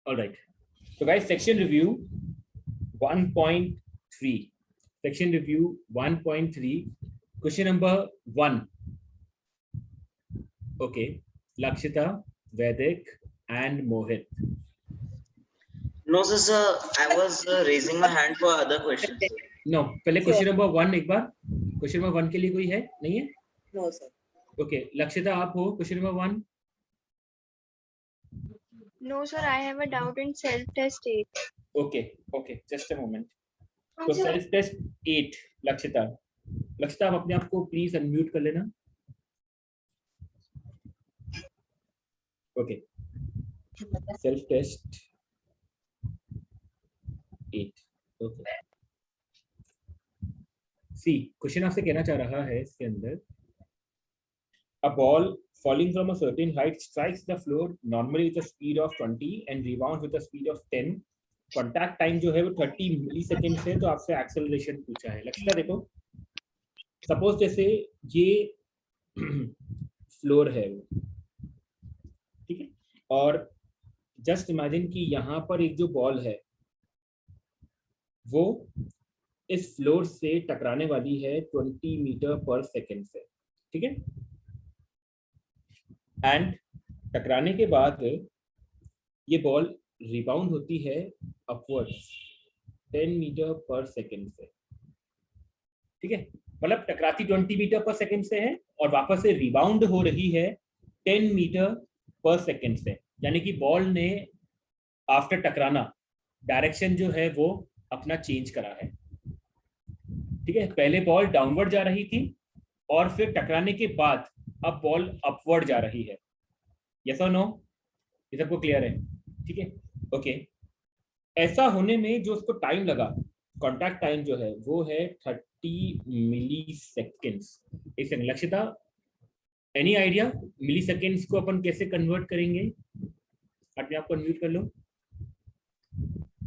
All right. So guys, section review 1.3. Section review 1.3. Question number 1. Okay. Lakshita, Vaidik, and Mohit. No, sir. I was raising my hand for other questions. No. पहले question number 1 एक बार. Question number 1 के लिए कोई है? नहीं है? No, sir. Okay. Lakshita, आप हो question number 1. No, sir, I have a doubt in self-test 8. Okay. Just a moment. So self-test 8. Lakshita, आप अपने आप को please unmute कर लेना. Okay. Self-test 8. Okay. See, question आपसे कहना चाह रहा है इसके अंदर, a ball falling from a certain height strikes the floor normally with a speed of 20 and rebounds with a speed of 10. Contact time जो है वो 30 milliseconds है, तो आपसे acceleration पूछा है. लक्ष्य देखो, suppose जैसे ये फ्लोर है वो, ठीक है, और जस्ट इमेजिन कि यहाँ पर एक जो बॉल है वो इस फ्लोर से टकराने वाली है 20 मीटर पर सेकेंड से, ठीक है, एंड टकराने के बाद ये बॉल रिबाउंड होती है अपवर्ड्स 10 मीटर पर सेकेंड से, ठीक है, मतलब टकराती 20 मीटर पर सेकेंड से है और वापस से रिबाउंड हो रही है 10 मीटर पर सेकेंड से, यानी कि बॉल ने आफ्टर टकराना डायरेक्शन जो है वो अपना चेंज करा है, ठीक है, पहले बॉल डाउनवर्ड जा रही थी और फिर टकराने के बाद अब बॉल अपवर्ड जा रही है. यस और नो? ये सबको क्लियर है? ठीक है, ओके. ऐसा होने में जो उसको टाइम लगा, कॉन्टैक्ट टाइम जो है वो है 30 मिली सेकेंड्स. एक सेकंड लक्षिता, एनी आइडिया मिली सेकेंड्स को अपन कैसे कन्वर्ट करेंगे? अपने आप को अनम्यूट कर लो.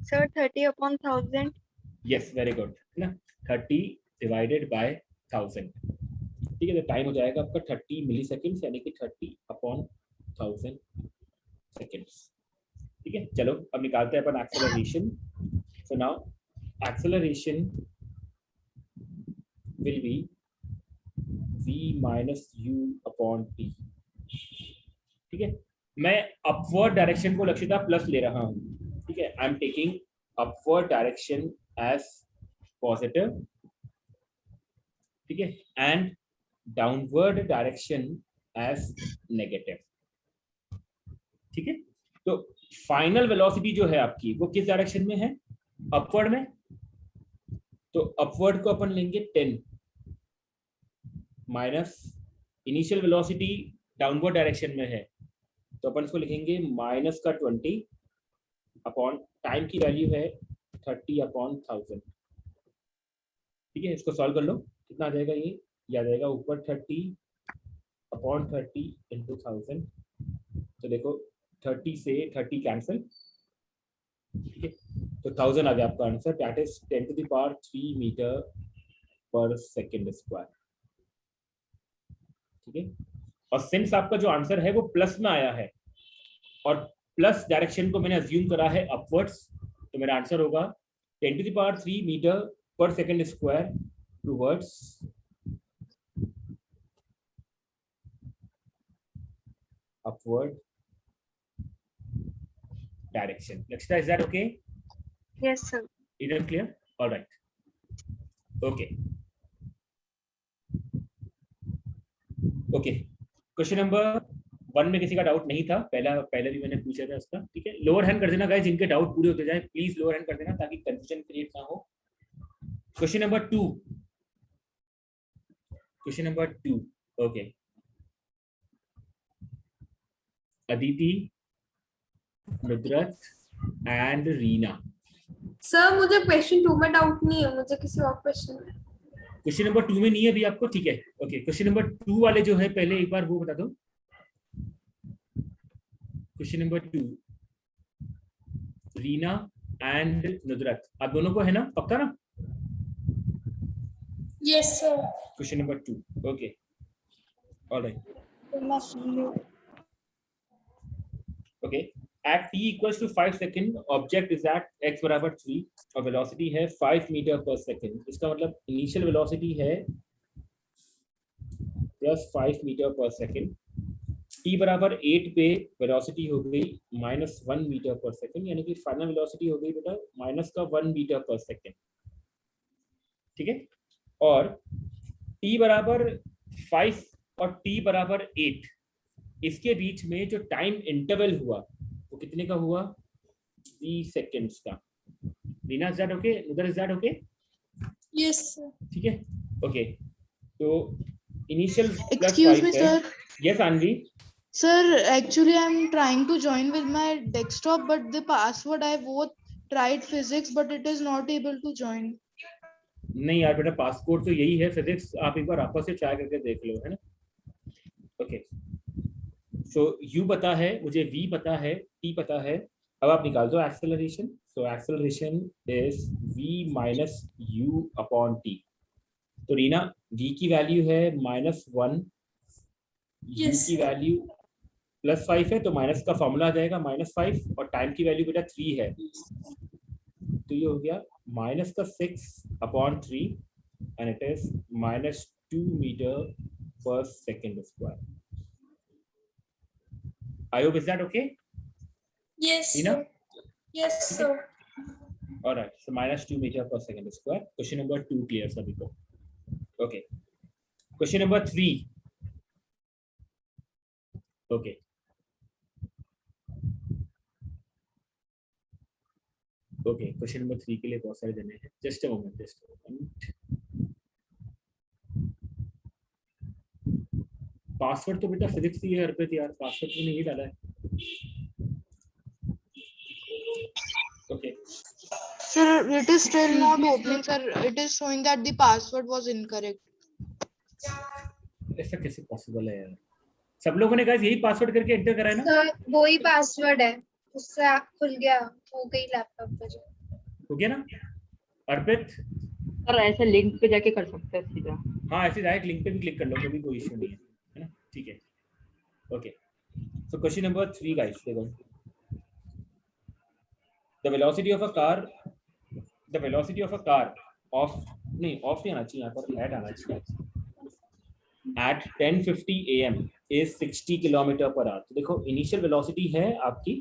Sir, 30/1000. यस, वेरी गुड, है ना, 30 डिवाइडेड बाय 1000, ठीक है, तो टाइम हो जाएगा आपका 30 मिली सेकेंड्स, यानी कि 30/1000 सेकेंड्स, ठीक है. चलो अब निकालते हैं अपन acceleration. So now acceleration will be v minus u upon t, ठीक है. मैं अपवर्ड डायरेक्शन को लक्षिता प्लस ले रहा हूँ, ठीक है, I am taking upward direction as positive, ठीक है, and downward direction as negative, ठीक है. तो फाइनल वेलोसिटी जो है आपकी वो किस डायरेक्शन में है? अपवर्ड में. तो अपवर्ड को अपन लेंगे 10 minus initial velocity downward direction में है, तो अपन इसको लिखेंगे माइनस का 20 अपॉन टाइम की वैल्यू है 30/1000, ठीक है. इसको सॉल्व कर लो, कितना आ जाएगा? ये आ जाएगा ऊपर 30/30 इंटू 1000, तो देखो 30 से 30 कैंसिल, ठीक है, तो 1000 आ गया आपका answer, that is 10⁻³ metre per second square, ठीक है. और सिंस आपका जो आंसर है वो प्लस में आया है और प्लस डायरेक्शन को मैंने अज्यूम करा है अपवर्ड्स, तो मेरा आंसर होगा 10⁻³ metre per second square towards upward direction. Lakshita, is that okay? Yes, sir. Is that clear? All right. Okay. Okay. Question number 1 में किसी का डाउट नहीं था, पहले भी मैंने पूछा था उसका, ठीक है. लोअर हैंड कर देना गाइस, जिनके डाउट पूरे होते जाए, प्लीज लोअर हैंड कर देना ताकि कंफ्यूजन क्रिएट ना हो. Question number 2. Question number 2. Okay. Aditi, Nudrat and Reena. Sir मुझे क्वेश्चन 2 में डाउट नहीं है, मुझे किसी और क्वेश्चन में. क्वेश्चन नंबर 2 में नहीं है अभी आपको, ठीक है. ओके, क्वेश्चन नंबर 2 वाले जो है पहले एक बार वो बता दो. Question number 2, Reena and Nudrat, आप दोनों को है ना, पक्का ना? Yes sir. Question number 2. Okay, alright. Okay, At t equals to 5 second object is at x बराबर 3 और वेलोसिटी है 5 मीटर पर सेकंड। इसका मतलब इनिशियल वेलोसिटी है plus 5 metre per second. t बराबर 8 पे वेलोसिटी हो गई -1 मीटर पर सेकंड, यानी कि फाइनल वेलोसिटी हो गई बेटा माइनस का 1 मीटर पर सेकंड। ठीक है, और t बराबर 5 और t बराबर 8 इसके बीच में जो टाइम इंटरवल हुआ वो कितने का हुआ? 3 सेकेंड्स का। Reena, is that okay? उधर is that okay? Yes, sir. ठीक है, ओके। तो इनिशियल प्लस Excuse 5 me, है। sir. Yes Anvi. Sir, actually, I'm trying to join with my desktop, but the password I both tried physics, but it is not able to join. नहीं यार बेटा, passport तो यही है physics, आप एक बार आपस से ट्राई करके देख लो, है ना? ओके, सो u पता है मुझे, v पता है, t पता है। अब आप निकाल दो acceleration. So acceleration is v minus u upon t। तो रीना, v की वैल्यू है -1, u Yes. की वैल्यू +5 है, तो माइनस का फॉर्मूला आ जाएगा -5, और टाइम की वैल्यू बेटा 3 है, तो ये हो गया माइनस का 6 upon 3 and it is -2 metre per second square. I hope, is that okay? Yes, Tina? sir. Yes, sir. All right, so -2 meter per second square. Question number 2 clear सभी को? Okay. Question number 3. Okay. Okay, question number 3 के लिए बहुत सारे जने हैं। Just a moment, just a moment. Password तो बेटा फिजिक्स ही है अर्पित यार, पासवर्ड तो नहीं डाला है। Okay. Sir, it is still not opening, sir. It is showing that the password was incorrect. ऐसा कैसे पॉसिबल है यार? सब लोगों ने गाइस यही पासवर्ड करके एंटर करा है ना? सर वही पासवर्ड है, उससे आप खुल गया, हो गई लैपटॉप पे जो। हो गया ना अर्पित? सर ऐसे लिंक पे जाके कर सकते हैं सीधा। हाँ, ऐसे डायरेक्ट लिंक पे भी क्लिक कर लो, कभी कोई इशू नहीं है ना? ठीक है, okay. So question number 3 guys, देखो। The velocity of a car नहीं आना चाहिए यहाँ पर, at आना चाहिए। At 10:50 AM is 60 kilometre per hour. तो देखो इनिशियल वेलोसिटी है आपकी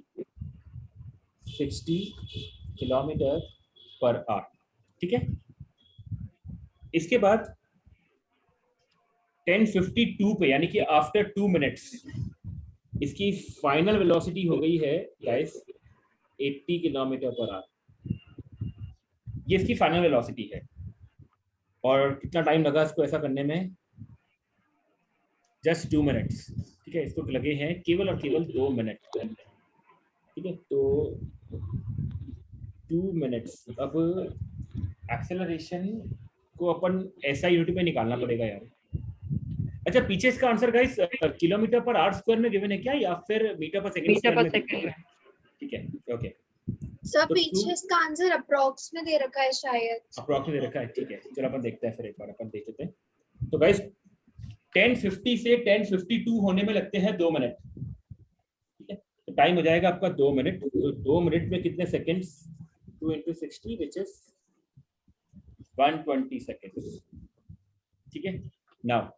60 किलोमीटर पर आवर, ठीक है। इसके बाद 10:52 पे, यानी कि आफ्टर 2 मिनट्स इसकी फाइनल वेलोसिटी हो गई है गाइस 80 किलोमीटर पर आवर। ये इसकी फाइनल वेलोसिटी है, और कितना टाइम लगा इसको ऐसा करने में? जस्ट 2 मिनट्स, ठीक है। इसको लगे हैं केवल और केवल 2 मिनट, ठीक है। तो 2 मिनट्स। अब एक्सेलरेशन को अपन ऐसा यूनिट में निकालना पड़ेगा यार। अच्छा, पीछे इसका answer guys kilometre per hour square में गिवन है क्या, या फिर metre per second metre square पर में? सेकंड। ठीक है, ओके। सर तो पीछे इसका आंसर अप्रॉक्स में दे रखा है शायद। अप्रॉक्स में दे रखा है, ठीक है। चलो अपन देखते हैं, फिर एक बार अपन देख लेते हैं। तो गाइस 10:50 से 10:52 होने में लगते हैं 2 मिनट, ठीक है। तो टाइम हो जाएगा आपका 2 मिनट। तो 2 मिनट में कितने सेकंड्स? 2 × 60 विच इज 120 सेकंड्स, ठीक है। नाउ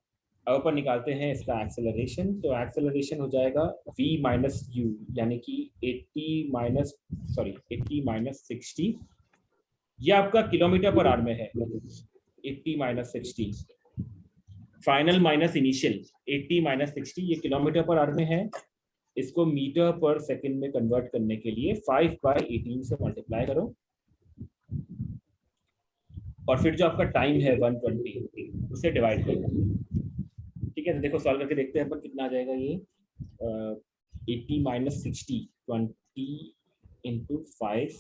अब अपन निकालते हैं इसका एक्सेलरेशन। तो एक्सेलरेशन हो जाएगा v माइनस u, यानी कि 80 माइनस 60। ये आपका किलोमीटर पर आवर में है, 80 minus 60। Final minus initial 80 minus 60, ये किलोमीटर पर आवर में है। इसको मीटर पर सेकंड में कन्वर्ट करने के लिए 5/18 से मल्टीप्लाई करो, और फिर जो आपका टाइम है 120 उसे डिवाइड करो, ठीक है। तो देखो सॉल्व करके देखते हैं अपन कितना आ जाएगा। ये 80 माइनस 60 20 × 5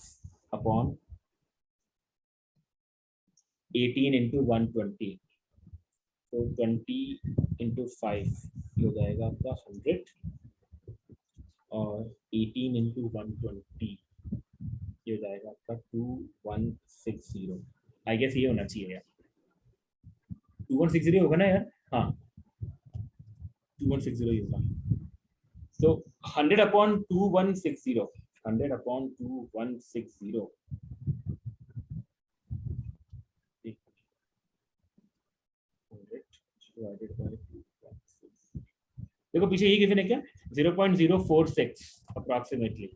अपॉन 18 × 120, तो 20 × 5 हो जाएगा आपका 100, और 18 × 120 ये हो जाएगा आपका 2160। आई गेस ये होना चाहिए यार, 2160 होगा ना यार? हाँ 2160 ही होगा। So 100 upon 2160. 100 upon 2160. देखो पीछे ये गिवन है क्या 0.046 अप्रॉक्सीमेटली।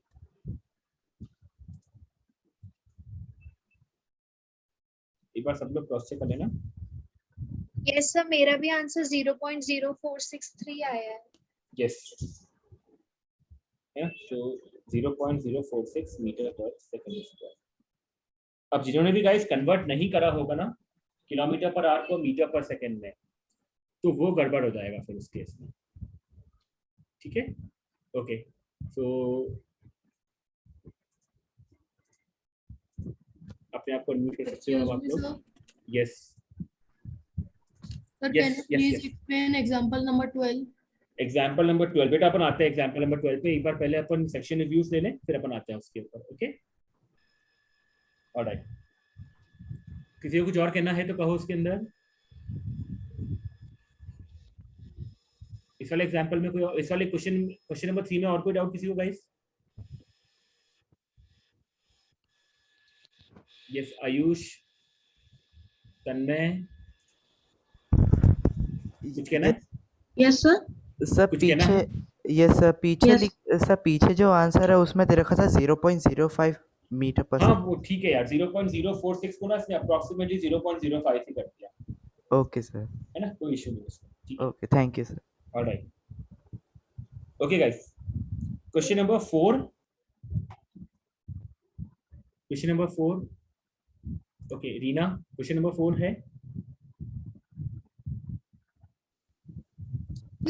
एक बार सब लोग क्रॉस चेक कर लेना। यस सर, मेरा भी आंसर 0.0463 आया है। Yes so 0.046 metre per second square. अब जिन्होंने भी गाइस कन्वर्ट नहीं करा होगा ना किलोमीटर पर आवर को मीटर पर सेकंड में, तो वो गड़बड़ हो जाएगा फिर उस केस में। ठीक है, ओके। सो अपने आप को अनम्यूट कर सकते हो आप लोग। Yes Sir, Yes, can you yes, please yes. explain example number 12? Example number 12 बेटा अपन आते हैं एग्जाम्पल नंबर 12 पे। एक बार पहले अपन सेक्शन रिव्यूज ले लें फिर अपन आते हैं उसके ऊपर। ओके ऑलराइट, किसी को कुछ और कहना है तो कहो उसके अंदर। इस वाले एग्जाम्पल में कोई, इस वाले क्वेश्चन नंबर 3 में और कोई डाउट किसी को गाइस? यस आयुष, तन्मय, कुछ कहना है? Yes sir. सर कुछ कहना पीछे, है? यस सर पीछे Yes. सर पीछे जो आंसर है उसमें दे रखा था 0.05 मीटर पर हाँ सेकंड। वो ठीक है यार, 0.046 को ना इसने अप्रोक्सीमेटली 0.05 ही कर दिया ओके सर, है ना, कोई इशू नहीं उसमें। ठीक है, okay thank you sir. Alright, okay guys. Question number 4, question number 4। Okay Reena, question number 4 है।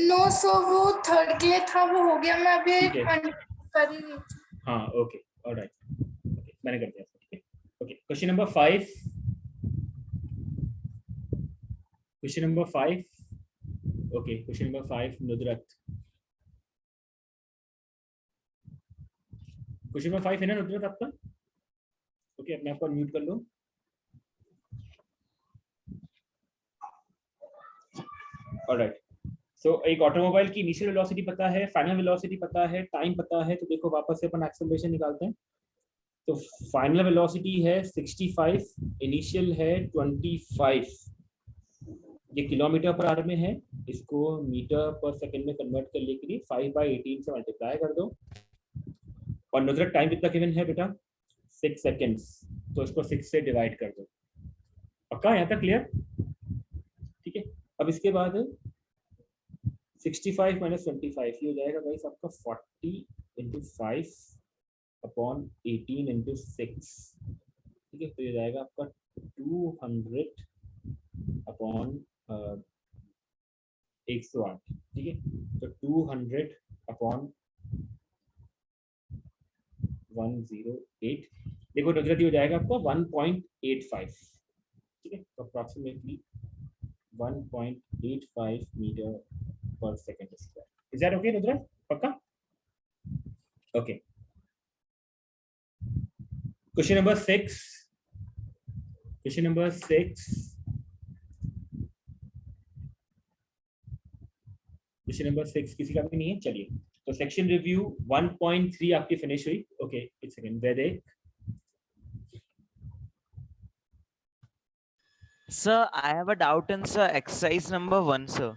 नो सो वो थर्ड के लिए था, वो हो गया, मैं अभी ठीक है। कर ही रही थी। हाँ ओके ऑलराइट, ओके मैंने कर दिया। ठीक है, okay question number 5, question number 5। Okay question number 5 नुदरत, question number 5 है ना नुदरत आपका? ओके अपने आप को म्यूट कर लो। ऑलराइट, सो एक ऑटोमोबाइल की इनिशियल वेलोसिटी पता है, फाइनल वेलोसिटी पता है, टाइम पता है, तो देखो वापस से अपन एक्सेलरेशन निकालते हैं। तो फाइनल वेलोसिटी है 65, इनिशियल है 25। ये किलोमीटर पर आवर में है, इसको मीटर पर सेकंड में कन्वर्ट करने के लिए 5/18 से मल्टीप्लाई कर दो। और नुदरत टाइम कितना गिवन है बेटा? 6 सेकेंड्स, तो इसको 6 से डिवाइड कर दो। पक्का यहाँ तक क्लियर? ठीक है, अब इसके बाद 65 माइनस 25 ये हो जाएगा गाइस आपका 40 इंटू 5 अपॉन 18 इंटू 6। ठीक है, तो ये जाएगा आपका 200 अपॉन 108। ठीक है, तो 200 अपॉन 108। देखो नुदरत हो जाएगा आपका 1.85। ठीक है, तो approximately 1.85 metre per second square. Is that okay Nudrat? पक्का? Okay, question number 6, question number 6, question number 6 किसी का भी नहीं है? चलिए, तो सेक्शन रिव्यू 1.3 आपकी फिनिश हुई। ओके एक सेकंड, वैदिक। Sir, I have a doubt in sir exercise number 1, sir.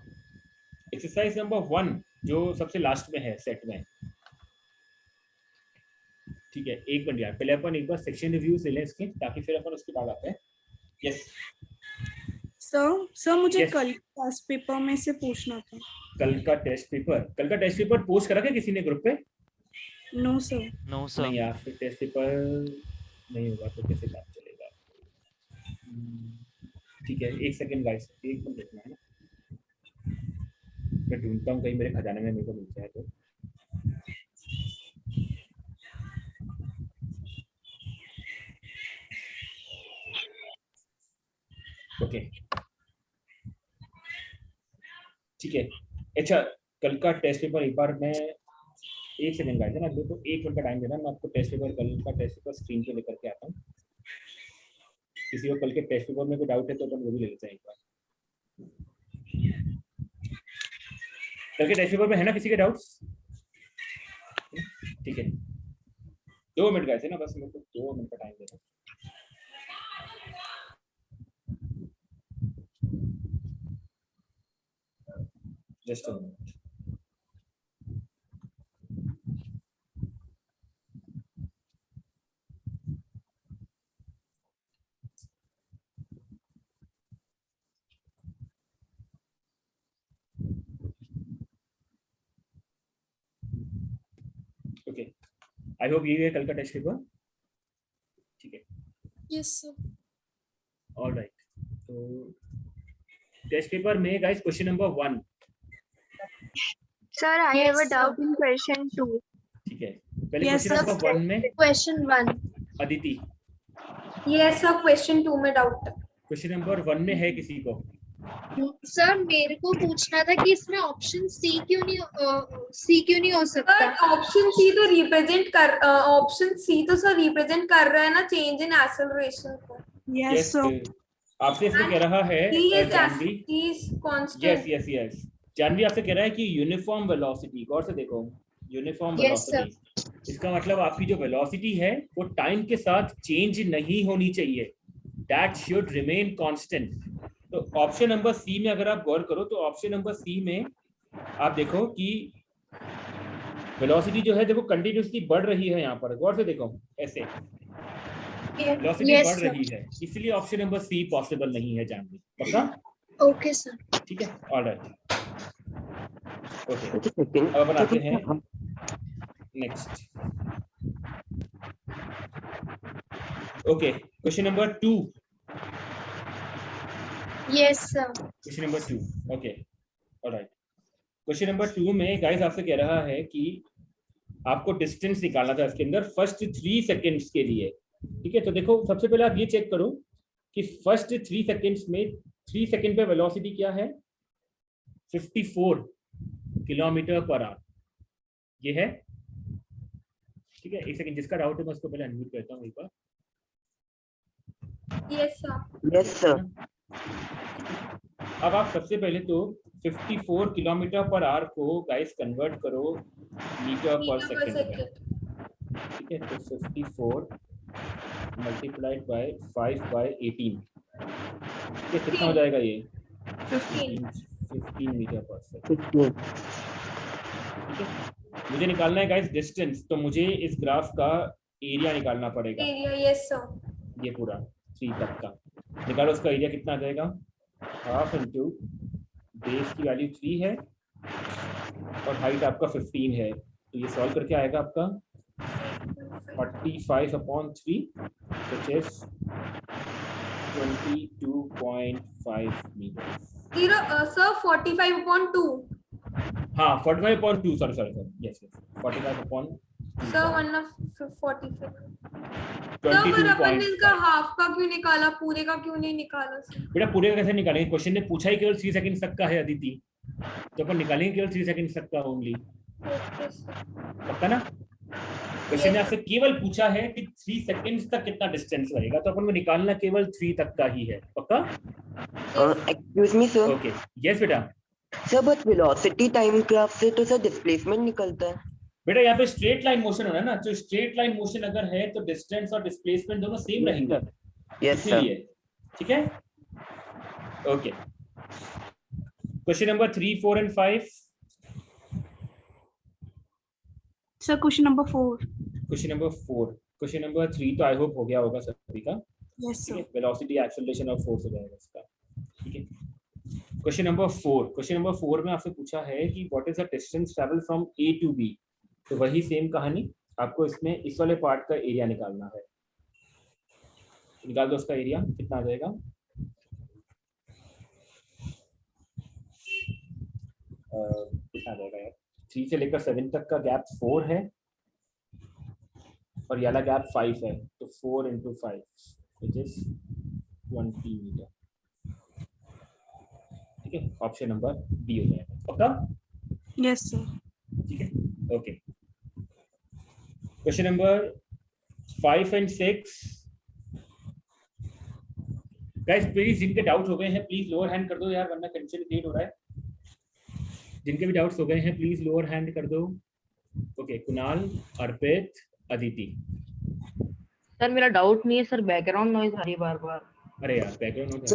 Exercise number 1 जो सबसे लास्ट में है सेट में। ठीक है, एक मिनट यार, पहले अपन एक बार सेक्शन रिव्यूज ले लें इसके, ताकि फिर अपन उसके बाद आते हैं। यस सर मुझे Yes. कल टेस्ट पेपर में से पूछना था। कल का टेस्ट पेपर पोस्ट करा क्या किसी ने ग्रुप पे? No sir. No, sir. नहीं यार, फिर टेस्ट पेपर नहीं होगा तो कैसे काम चलेगा? ठीक है, एक सेकंड गाइस, एक मिनट देखना है ना, मैं ढूंढता हूँ कहीं मेरे खजाने में मेरे को मिल जाए तो। ओके ठीक है, अच्छा कल का टेस्ट पेपर एक बार मैं, एक सेकंड गाइस ना, तो 1 मिनट का टाइम देना, मैं आपको टेस्ट पेपर, कल का टेस्ट पेपर स्क्रीन पे लेकर के आता हूँ। किसी को कल के टेस्ट पेपर में कोई डाउट है तो अपन वो भी ले लेते हैं एक बार। कल के टेस्ट पेपर में है ना किसी के डाउट्स? ठीक है 2 मिनट गए थे ना, बस मेरे को 2 मिनट का टाइम देना। Just a minute. Okay I hope ये है कल का टेस्ट पेपर। ठीक है यस सर। ऑलराइट, तो टेस्ट पेपर में guys question number 1। Sir I have a doubt in question 2। ठीक है, पहले Yes, क्वेश्चन नंबर 1 में question 1। Aditi, yes sir question 2 में डाउट है। क्वेश्चन नंबर 1 में है किसी को? सर मेरे को पूछना था कि इसमें ऑप्शन सी क्यों नहीं हो सकता? सर ऑप्शन सी तो रिप्रेजेंट कर ऑप्शन सी तो सर रिप्रेजेंट कर रहा है ना चेंज इन एक्सेलरेशन को। Yes, sir. आपसे इसमें कह रहा है T is Janvi, T is constant. Yes Janvi आपसे कह रहा है कि यूनिफॉर्म वेलोसिटी, गौर से देखो यूनिफॉर्म Yes, sir. वेलोसिटी, इसका मतलब आपकी जो वेलोसिटी है वो टाइम के साथ चेंज नहीं होनी चाहिए, दैट शुड रिमेन कांस्टेंट। तो ऑप्शन नंबर सी में अगर आप गौर करो तो ऑप्शन नंबर सी में आप देखो कि वेलोसिटी जो है देखो कंटिन्यूसली बढ़ रही है, यहाँ पर गौर से देखो ऐसे वेलोसिटी Yes, बढ़ sir. रही है, इसलिए ऑप्शन नंबर सी पॉसिबल नहीं है जानवी। पक्का? Okay sir. ठीक है, ऑलराइट, ओके अब अपन आते हैं next. Okay question number 2। Yes sir. Question number 2, okay alright. Question number 2 में गाइस आपसे कह रहा है कि आपको डिस्टेंस निकालना था इसके अंदर फर्स्ट 3 सेकेंड्स के लिए। ठीक है, तो देखो सबसे पहले आप ये चेक करो कि फर्स्ट 3 सेकेंड्स में 3 सेकेंड पे वेलोसिटी क्या है, 54 किलोमीटर पर आवर, ये है। ठीक है, एक सेकंड, जिसका डाउट है मैं उसको पहले अनम्यूट करता हूँ एक बार। Yes sir. Yes, sir. अब आप सबसे पहले तो 54 किलोमीटर पर आवर को गाइस कन्वर्ट करो मीटर पर सेकंड में। ठीक है, तो 54 मल्टीप्लाइड बाय 5/18, ये कितना हो जाएगा? ये 15 मीटर पर सेकंड। ठीक है, मुझे निकालना है गाइस डिस्टेंस, तो मुझे इस ग्राफ का एरिया निकालना पड़ेगा। Area yes sir. ये पूरा 3 तक का निकालो, उसका एरिया कितना आ जाएगा? हाफ इंटू बेस की वैल्यू 3 है और हाइट आपका 15 है, तो ये सॉल्व करके आएगा आपका 45/3 which is 22.5 meters। सर 45/2 हाँ 45/2, सॉरी यस 45/2 सर 45। सर पर अपन ने इसका हाफ का क्यों निकाला, पूरे का क्यों नहीं निकाला सर? बेटा पूरे का कैसे निकालेंगे? क्वेश्चन ने पूछा ही केवल 3 सेकंड तक का है अदिति, तो अपन निकालेंगे केवल 3 सेकंड तक का ओनली। पक्का ना? क्वेश्चन ने आपसे केवल पूछा है कि 3 सेकंड्स तक कितना डिस्टेंस रहेगा, तो अपन को निकालना केवल 3 तक का ही है। पक्का? Excuse me, sir. Okay yes बेटा। Sir, but velocity time graph से तो सर डिस्प्लेसमेंट निकलता है। बेटा यहाँ पे स्ट्रेट लाइन मोशन होना है ना, तो स्ट्रेट लाइन मोशन अगर है तो डिस्टेंस और डिस्प्लेसमेंट दोनों सेम रहेंगे। Yes, sir. इसीलिए ठीक है, okay. Question number 3, 4 and 5। Sir, question number 4. Question number 4, question number 3 तो आई होप हो गया होगा सभी का। Yes, sir. वेलोसिटी एक्सेलरेशन और फोर्स हो जाएगा इसका। ठीक है, क्वेश्चन नंबर 4, क्वेश्चन नंबर 4 में आपसे पूछा है कि what is the distance travel from A to B, तो वही सेम कहानी, आपको इसमें इस वाले पार्ट का एरिया निकालना है। निकाल दो, उसका एरिया कितना आ जाएगा? कितना आ जाएगा यार? 3 से लेकर 7 तक का गैप 4 है और ये वाला गैप 5 है, तो 4 into 5 which is 20 मीटर। ठीक है, ऑप्शन नंबर बी हो जाएगा। पक्का? Yes, sir. ठीक है, okay. Question number 5 and 6 guys, please जिनके डाउट हो गए हैं प्लीज लोअर हैंड कर दो यार, वरना कंफ्यूजन क्रिएट हो रहा है। जिनके भी डाउट्स हो गए हैं प्लीज लोअर हैंड कर दो। ओके, कुणाल, अर्पित, अदिति। सर मेरा डाउट नहीं है सर, बैकग्राउंड नॉइज आ रही है बार बार। अरे यार background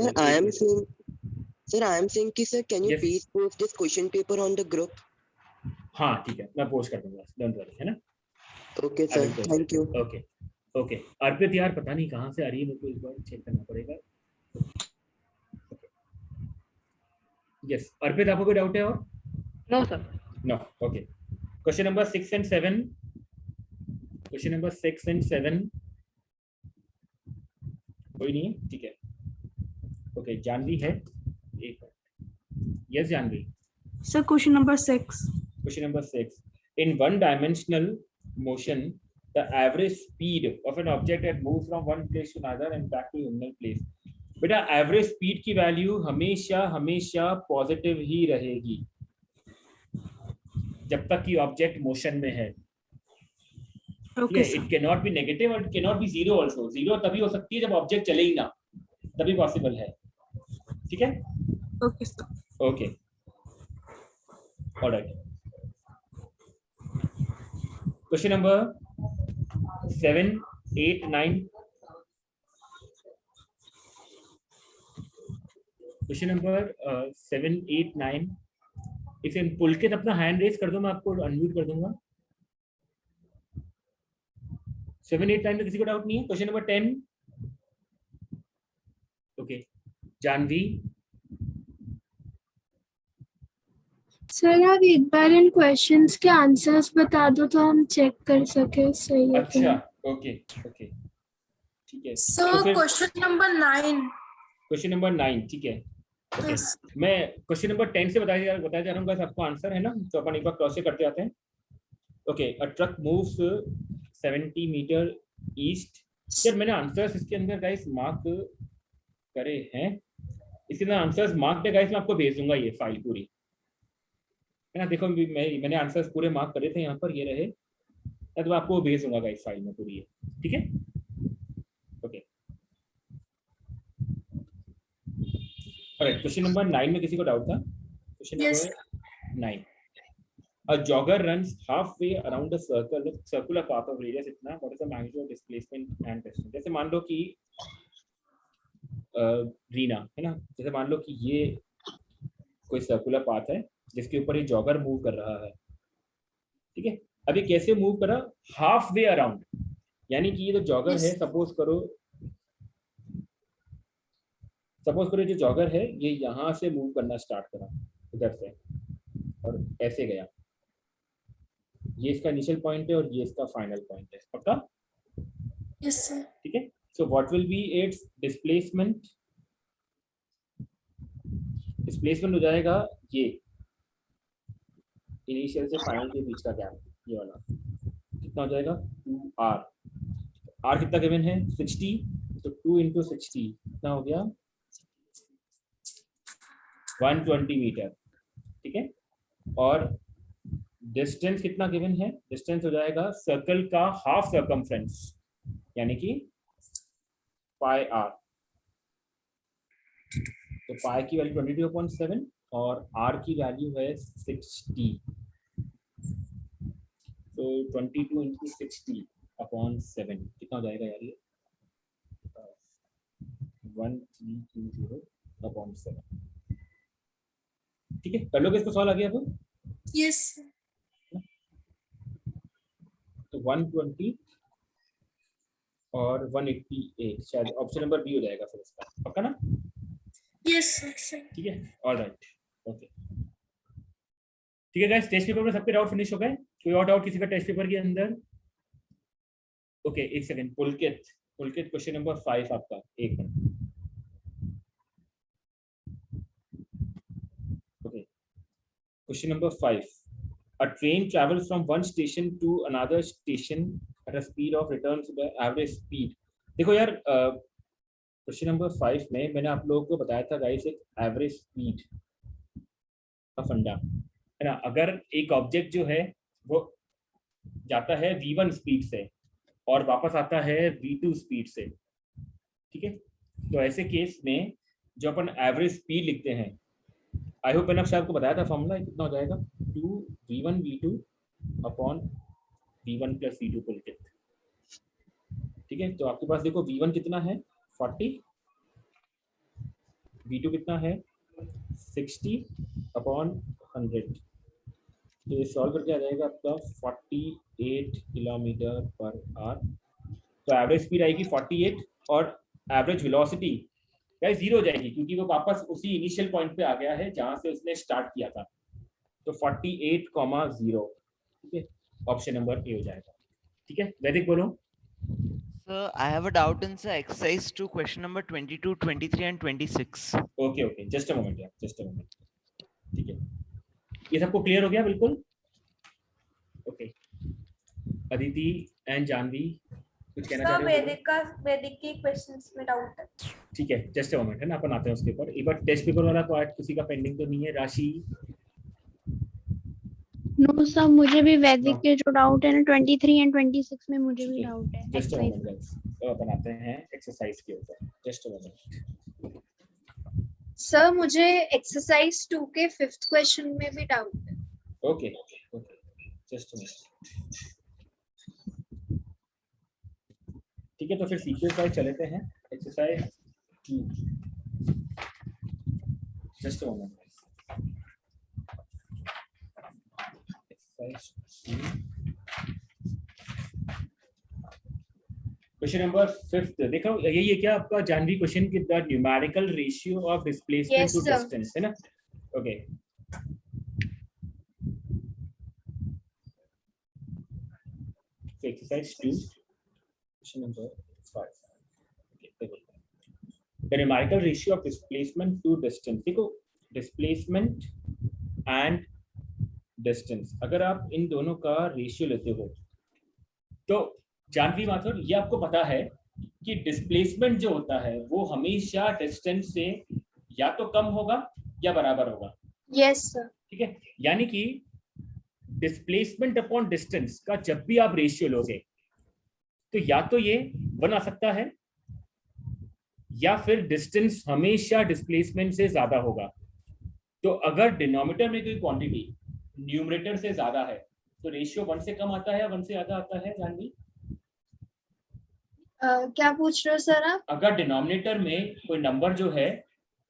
Sir, I am saying, sir, can you Yes. please post this question paper on the group? हाँ ठीक है, मैं पोस्ट कर दूंगा, डोंट वरी, है ना। Okay, I sir. will post Thank it. you. Okay okay, Arpit यार पता नहीं कहाँ से आ रही है, मेरे को एक बार चेक करना पड़ेगा। यस अर्पित, आपको कोई डाउट है और? No sir. No, okay. Question number 6 and 7, question number 6 and 7 कोई नहीं है, ठीक है। ओके, जानवी है, एक minute. Yes Janvi. Sir, question number 6. Question number 6. In one-dimensional motion, the average speed of an object that moves from one place to another and back to original place. बेटा average speed की value हमेशा हमेशा positive ही रहेगी जब तक कि object motion में है। Okay, sir. It can not be negative और it can not be zero also. Zero तभी हो सकती है जब ऑब्जेक्ट चले ही ना, तभी पॉसिबल है। ठीक है, Okay, sir. Okay, alright. Question number 7, 8, 9। Question number 7, 8, 9। इसे पुलकित अपना हैंड रेज कर दो, मैं आपको अनम्यूट कर दूंगा। 7, 8, 9 में किसी को डाउट नहीं है। Question number 10। Okay, Janvi. Sir आप एक बार इन क्वेश्चंस के आंसर्स बता दो तो हम चेक कर सके सही है कि अच्छा, नहीं। ओके ओके, ठीक है। Sir question number 9। Question number 9, ठीक है। ओके, मैं क्वेश्चन नंबर 10 से बताया जा रहा हूँ गाइस, आपको आंसर है ना, तो अपन एक बार क्रॉस चेक करते आते हैं। Okay, a truck moves 70 metre east. Sir मैंने आंसर्स इसके अंदर गाइस मार्क करे हैं, इसके अंदर आंसर्स मार्क है गाइस, मैं आपको भेज दूंगा ये फाइल पूरी, है ना। देखो मैंने आंसर्स पूरे मार्क करे थे यहाँ पर, ये रहे, तो मैं आपको भेज दूंगा गाइस फाइल में पूरी, ठीक है। ओके, क्वेश्चन नंबर 9 में किसी को डाउट था? Question number 9। A jogger runs halfway around a circular path of radius इतना, what is the magnitude of displacement and distance? जैसे मान लो कि रीना, है ना, जैसे मान लो कि ये कोई सर्कुलर पाथ है जिसके ऊपर ये जॉगर मूव कर रहा है, ठीक है। अब ये कैसे मूव कर रहा? हाफ वे अराउंड, यानी कि ये जो जॉगर है, सपोज करो जो जॉगर है ये यहाँ से मूव करना स्टार्ट करा इधर से और ऐसे गया, ये इसका इनिशियल पॉइंट है और ये इसका फाइनल पॉइंट है, पक्का? Yes sir. ठीक है, so what will be it's displacement? Displacement हो जाएगा ये इनिशियल से फाइनल के बीच का गैप, ये वाला कितना हो जाएगा? 2r। r कितना गिवन है? 60, तो 2 × 60 कितना हो गया? 120 मीटर, ठीक है। और डिस्टेंस कितना गिवन है? डिस्टेंस हो जाएगा सर्कल का हाफ सर्कमफ्रेंस, यानी कि पाई r। तो पाई की वैल्यू 22.7 और r की वैल्यू है 60, तो 22 × 60/7 कितना हो जाएगा यार? ये 1320/7, ठीक है। कर लोगे इसको सॉल्व? आ गया तो यस। तो 120 और 188, शायद ऑप्शन नंबर बी हो जाएगा फिर इसका, पक्का ना? Yes sir. ठीक है, ऑलराइट, ओके, ठीक है गाइस। टेस्ट पेपर में सबके डाउट फिनिश हो गए? कोई और डाउट किसी का टेस्ट पेपर के अंदर? ओके, एक सेकंड, पुलकित क्वेश्चन नंबर 5 आपका, एक minute. Okay, question number 5। A train travels from one station to another station at a speed of return to the average speed। देखो यार, क्वेश्चन नंबर 5 में मैंने आप लोगों को बताया था गाइस एक एवरेज स्पीड का फंडा, है ना। अगर एक ऑब्जेक्ट जो है वो जाता है v1 स्पीड से और वापस आता है v2 स्पीड से, ठीक है, तो ऐसे केस में जो अपन एवरेज स्पीड लिखते हैं, आई होप मैंने आपको बताया था फॉर्मूला, कितना हो जाएगा? 2v1 v2 upon v1 plus v2 पुलकित। ठीक है, तो आपके पास देखो v1 कितना है 40, v2 कितना है 60 अपॉन 100, तो ये सॉल्व करके आ जाएगा आपका 48 किलोमीटर पर आवर। तो एवरेज स्पीड आएगी 48 और एवरेज वेलोसिटी गाइस 0 हो जाएगी क्योंकि वो वापस उसी इनिशियल पॉइंट पे आ गया है जहां से उसने स्टार्ट किया था। तो 48,0, ठीक है, ऑप्शन नंबर ए हो जाएगा। ठीक है, वैदिक बोलो। Sir, I have a doubt in sir exercise 2 question number 22, 23 and 26. Okay, just a moment यार, जस्ट अ मोमेंट। ठीक है, ये सबको क्लियर हो गया बिल्कुल? ओके, अदिति एंड जानवी कुछ कहना चाह सर रहे हो? वैदिक के क्वेश्चंस में डाउट है। ठीक है, जस्ट अ मोमेंट है ना, अपन आते हैं उसके ऊपर। एक बार टेस्ट पेपर वाला पार्ट किसी का पेंडिंग तो नहीं है? राशि? नो सर, मुझे भी वैदिक के जो डाउट है ना 23 एंड 26 में मुझे भी ठीक है, डाउट है। Just a exercise moment guys, तो अपन आते हैं एक्सरसाइज के ऊपर। Just a moment. सर मुझे एक्सरसाइज 2 के 5th क्वेश्चन में भी डाउट है। Okay, just a moment. ठीक है, तो फिर सीक्वेंस वाइज चलते हैं। Exercise 2, just a moment. Question number 5 देखो, यही है क्या आपका जानवी क्वेश्चन की the numerical ratio of displacement to distance, है ना? Okay, exercise 2 question number 5। The numerical ratio of displacement to distance. देखो, डिस्प्लेसमेंट एंड डिस्टेंस, अगर आप इन दोनों का रेशियो लेते हो तो जानवी माथुर, ये आपको पता है कि डिस्प्लेसमेंट जो होता है वो हमेशा डिस्टेंस से या तो कम होगा या बराबर होगा। Yes sir. ठीक है, यानी कि डिस्प्लेसमेंट अपॉन डिस्टेंस का जब भी आप रेशियो लोगे तो या तो ये 1 आ सकता है या फिर डिस्टेंस हमेशा डिस्प्लेसमेंट से ज्यादा होगा। तो अगर डिनोमिनेटर में कोई क्वांटिटी न्यूमरेटर से ज्यादा है तो रेशियो 1 से कम आता है या 1 से ज्यादा आता है जानवी? क्या पूछ रहे हो सर आप? अगर डिनोमिनेटर में कोई नंबर जो है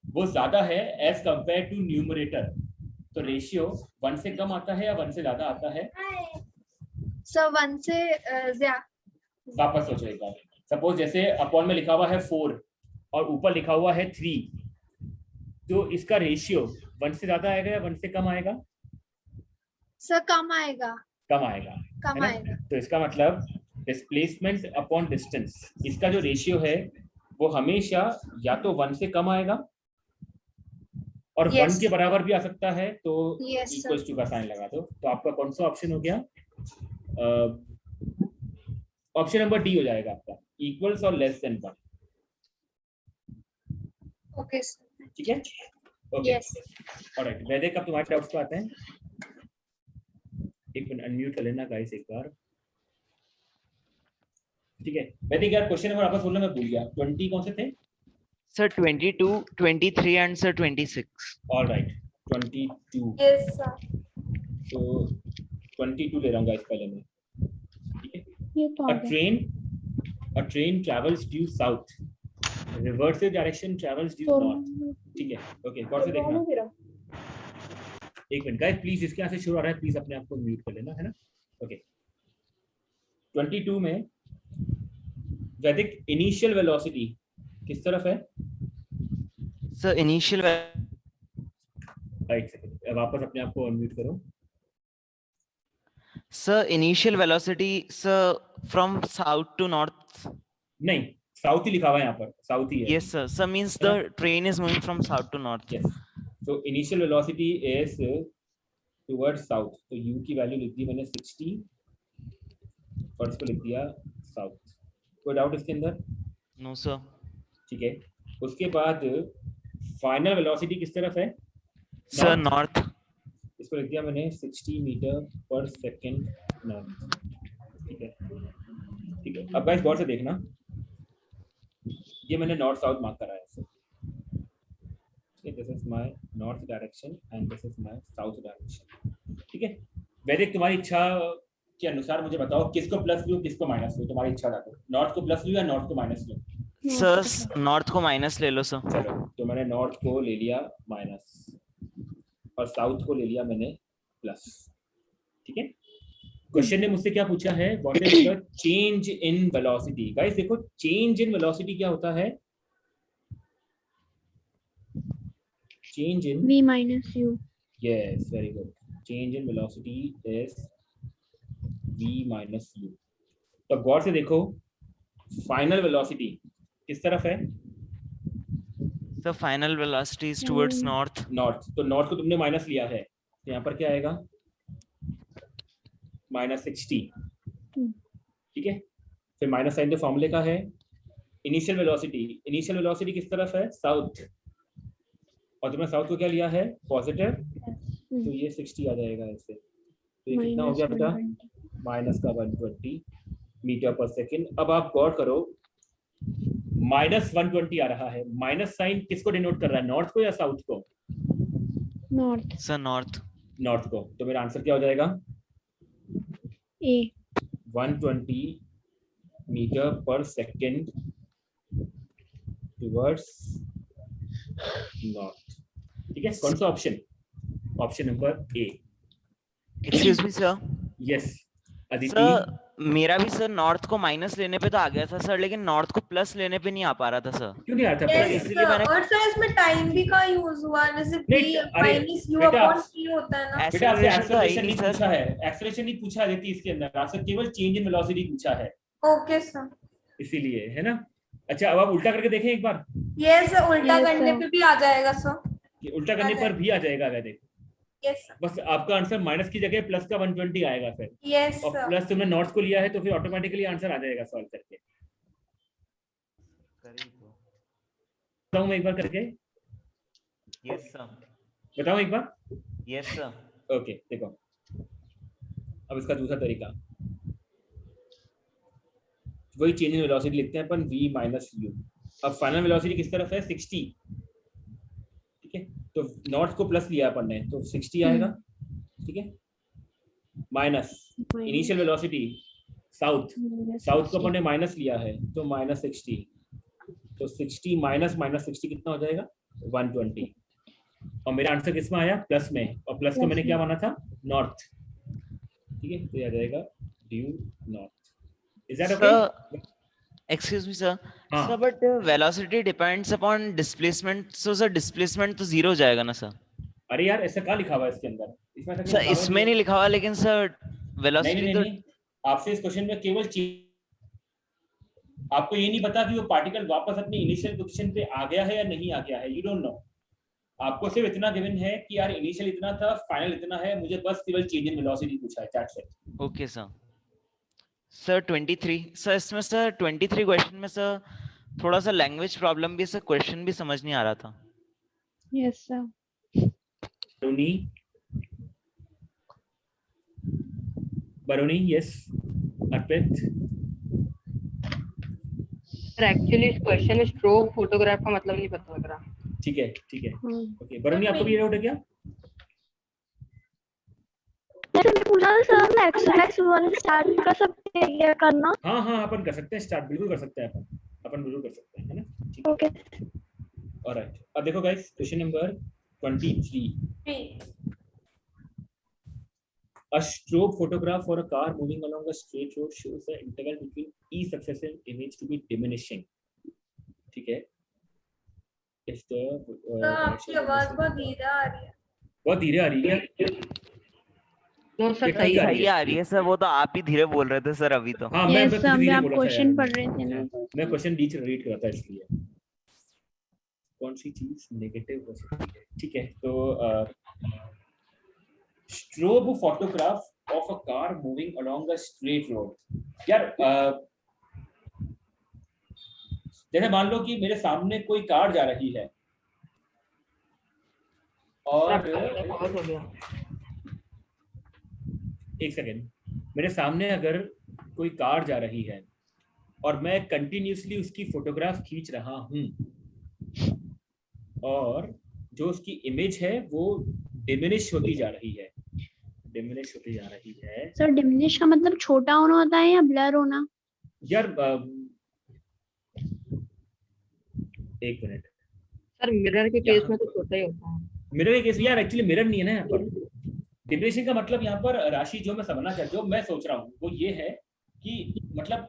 वो ज्यादा है एज कंपेयर टू न्यूमरेटर तो रेशियो 1 से कम आता है या 1 से ज्यादा आता है? सर 1 से ज्यादा। वापस सोचो एक बार। सपोज जैसे अपॉन में लिखा हुआ है 4 और ऊपर लिखा हुआ है 3, तो इसका रेशियो 1 से ज्यादा आएगा या 1 से कम आएगा? सर कम आएगा। कम आएगा, कम आएगा। तो इसका मतलब डिस्प्लेसमेंट अपॉन डिस्टेंस, इसका जो रेशियो है वो हमेशा या तो 1 से कम आएगा और 1 के बराबर भी आ सकता है, तो इक्वल्स टू का साइन लगा दो। तो आपका कौन सा ऑप्शन हो गया? ऑप्शन नंबर डी हो जाएगा आपका, इक्वल्स और लेस देन 1। Okay sir. ठीक है, ओके, ऑलराइट। वैदिक, अब तुम्हारे डाउट्स पे आते हैं। एक मिनट अनम्यूट कर लेना गाइस एक बार। ठीक है, वैदिक यार क्वेश्चन नंबर वापस बोलना मैं भूल गया। 20 कौन से थे? Sir 22, 23 and sir 26. Alright, 22। Yes sir. तो 22 ले रहा हूँ गाइस पहले मैं। ठीक है, ये तो a train travels due south, reversive direction travels due north। ठीक है, ओके, गौर से देखना। एक मिनट गाइस प्लीज, इसके यहाँ से शुरू हो रहा है, प्लीज अपने आप को म्यूट कर लेना, है ना? ओके, 22 में वैदिक इनिशियल वेलोसिटी किस तरफ है? Sir initial राइट सेकंड, वापस अपने आप को अनम्यूट करो। Sir initial velocity sir from south to north. नहीं, साउथ ही लिखा हुआ है यहाँ पर, साउथ ही है। Yes sir. Sir means the train is moving from south to north. Yes. So initial velocity is towards south. तो u की वैल्यू लिख दी मैंने 60 और इसको लिख दिया साउथ। कोई डाउट इसके अंदर? No sir. ठीक है, उसके बाद फाइनल वेलोसिटी किस तरफ है? Sir north. इसको लिख दिया मैंने 60 मीटर पर सेकेंड नॉर्थ। ठीक है, ठीक है। अब गाइस गौर से देखना, ये मैंने नॉर्थ साउथ मार्क करा है। This is my north direction and this is my south direction. ठीक है, वैदिक तुम्हारी इच्छा के अनुसार मुझे बताओ किसको प्लस लूं किसको माइनस लूं, तुम्हारी इच्छा डालो। नॉर्थ को प्लस लूं या नॉर्थ को माइनस लूं? सर नॉर्थ को माइनस ले लो सर। चलो तो मैंने नॉर्थ को ले लिया माइनस और साउथ को ले लिया मैंने प्लस। ठीक है, क्वेश्चन ने मुझसे क्या पूछा है, what is the change in velocity. Guys देखो चेंज इन वेलोसिटी क्या होता है, change in v minus u. Yes very good, change in velocity is v minus u। तो गौर से देखो फाइनल वेलोसिटी किस तरफ है? Sir final velocity is towards north. North, तो नॉर्थ को तुमने माइनस लिया है तो यहाँ पर क्या आएगा -60। ठीक है, फिर माइनस साइन तो फॉर्मूले का है। इनिशियल वेलोसिटी किस तरफ है? साउथ, और तुमने साउथ को क्या लिया है? पॉजिटिव, तो ये 60 आ जाएगा ऐसे। तो ये कितना हो गया बेटा? -120 मीटर पर सेकेंड। अब आप गौर करो -120 आ रहा है, माइनस साइन किसको डिनोट कर रहा है, नॉर्थ को या साउथ को? North. Sir north. नॉर्थ को। तो मेरा आंसर क्या हो जाएगा? A. 120 metre per second towards north. ठीक है, कौन सा option? Option number A. Excuse me sir. Yes Aditi. Sir मेरा भी सर नॉर्थ को माइनस लेने पे तो आ गया था सर, लेकिन नॉर्थ को प्लस लेने पे नहीं आ पा रहा था सर। क्यों नहीं आता? Yes, इसलिए मैंने और सर इसमें टाइम भी का यूज हुआ, जैसे b नहीं, अरे, minus u बेटा, upon t होता है ना। बेटा आपसे Acceleration तो आई एक्सेलरेशन नहीं नहीं सर। पूछा है, एक्सेलरेशन नहीं पूछा देती इसके अंदर, आपसे केवल चेंज इन वेलोसिटी पूछा है, ओके सर। इसीलिए है ना। अच्छा अब आप उल्टा करके देखें एक बार, यस उल्टा Yes, करने sir. पे भी आ जाएगा सर। कि उल्टा करने पर भी आ जाएगा वैदिक। Yes sir. बस आपका आंसर माइनस की जगह प्लस का 120 आएगा फिर, यस और सर। प्लस तुमने नॉर्थ को लिया है तो फिर ऑटोमेटिकली आंसर आ जाएगा सॉल्व करके। बताऊं मैं एक बार करके? Yes sir. बताऊं एक बार? Yes sir. ओके देखो, अब इसका दूसरा तरीका, वही चेंज इन वेलोसिटी लिखते हैं अपन v माइनस u। अब फाइनल वेलोसिटी किस तरफ है? 60। ठीक है, तो नॉर्थ को प्लस लिया अपन ने तो 60 आएगा। ठीक है, minus initial velocity south, south को अपन ने माइनस लिया है तो -60, तो 60 माइनस -60 कितना हो जाएगा? 120। और मेरा आंसर किस में आया? प्लस में, और प्लस को मैंने क्या माना था? नॉर्थ। ठीक है, तो ये आ जाएगा due north. Is that okay? Excuse me sir. हाँ। Sir but velocity depends upon displacement, so sir displacement तो जीरो जाएगा ना सर? अरे यार ऐसा कहाँ लिखा हुआ है इसके अंदर? इसमें ऐसा सर इसमें नहीं लिखा हुआ, लेकिन सर वेलोसिटी तो नहीं, आपसे इस क्वेश्चन में केवल आपको ये नहीं पता कि वो पार्टिकल वापस अपनी इनिशियल पोजीशन पे आ गया है या नहीं आ गया है, यू डोंट नो। आपको सिर्फ इतना गिवन है कि यार इनिशियल इतना था, फाइनल इतना है, मुझे बस केवल चेंज इन वेलोसिटी पूछा है, that's it. Okay sir. Sir 23 sir, इसमें सर 23 क्वेश्चन में सर थोड़ा सा लैंग्वेज प्रॉब्लम भी है सर, क्वेश्चन भी समझ नहीं आ रहा था। Yes, sir. बरुणी यस, अर्पित। सर एक्चुअली इस क्वेश्चन में स्ट्रोक फोटोग्राफ का मतलब नहीं पता लग रहा। ठीक है ठीक है, ओके बरुणी आपको भी ये डाउट है क्या? मैंने पूछा सर, हम एक्सरसाइज 1 स्टार्ट कर सकते हैं ये करना? हाँ हाँ अपन कर सकते हैं स्टार्ट, बिल्कुल कर सकते हैं अपन बिल्कुल कर सकते हैं, है ना। ठीक है, ओके। ऑलराइट, अब देखो guys question number 23। A strobe photograph for a car moving along a straight road shows the interval between each successive image to be diminishing. ठीक है, if the आपकी आवाज बहुत धीरे आ रही है। बहुत धीरे आ रही है। नो सर कितना सही धीरे सही आ रही है सर, वो तो आप ही धीरे बोल रहे थे सर अभी तो। हाँ Yes, मैं sir, धीरे आप बोला था क्वेश्चन यार। पढ़ रहे थे ना। मैं क्वेश्चन रीड कर रहा था इसलिए। कौन सी चीज नेगेटिव हो सकती है? ठीक है, तो strobe photograph of a car moving along a straight road। यार जैसे मान लो कि मेरे सामने कोई कार जा रही है और एक सेकेंड, मेरे सामने अगर कोई कार जा रही है और मैं कंटिन्यूसली उसकी फोटोग्राफ खींच रहा हूं और जो उसकी इमेज है वो डिमिनिश होती जा रही है। डिमिनिश होती जा रही है। सर डिमिनिश का मतलब छोटा होना होता है या ब्लर होना? यार एक मिनट, सर मिरर के केस में तो छोटा ही होता है। मिरर के केस यार एक्चुअली मिरर नहीं है ना यहाँ पर। डिमिनिशिंग का मतलब यहाँ पर राशि जो मैं समझना चाहता हूँ, जो मैं सोच रहा हूँ वो ये है कि मतलब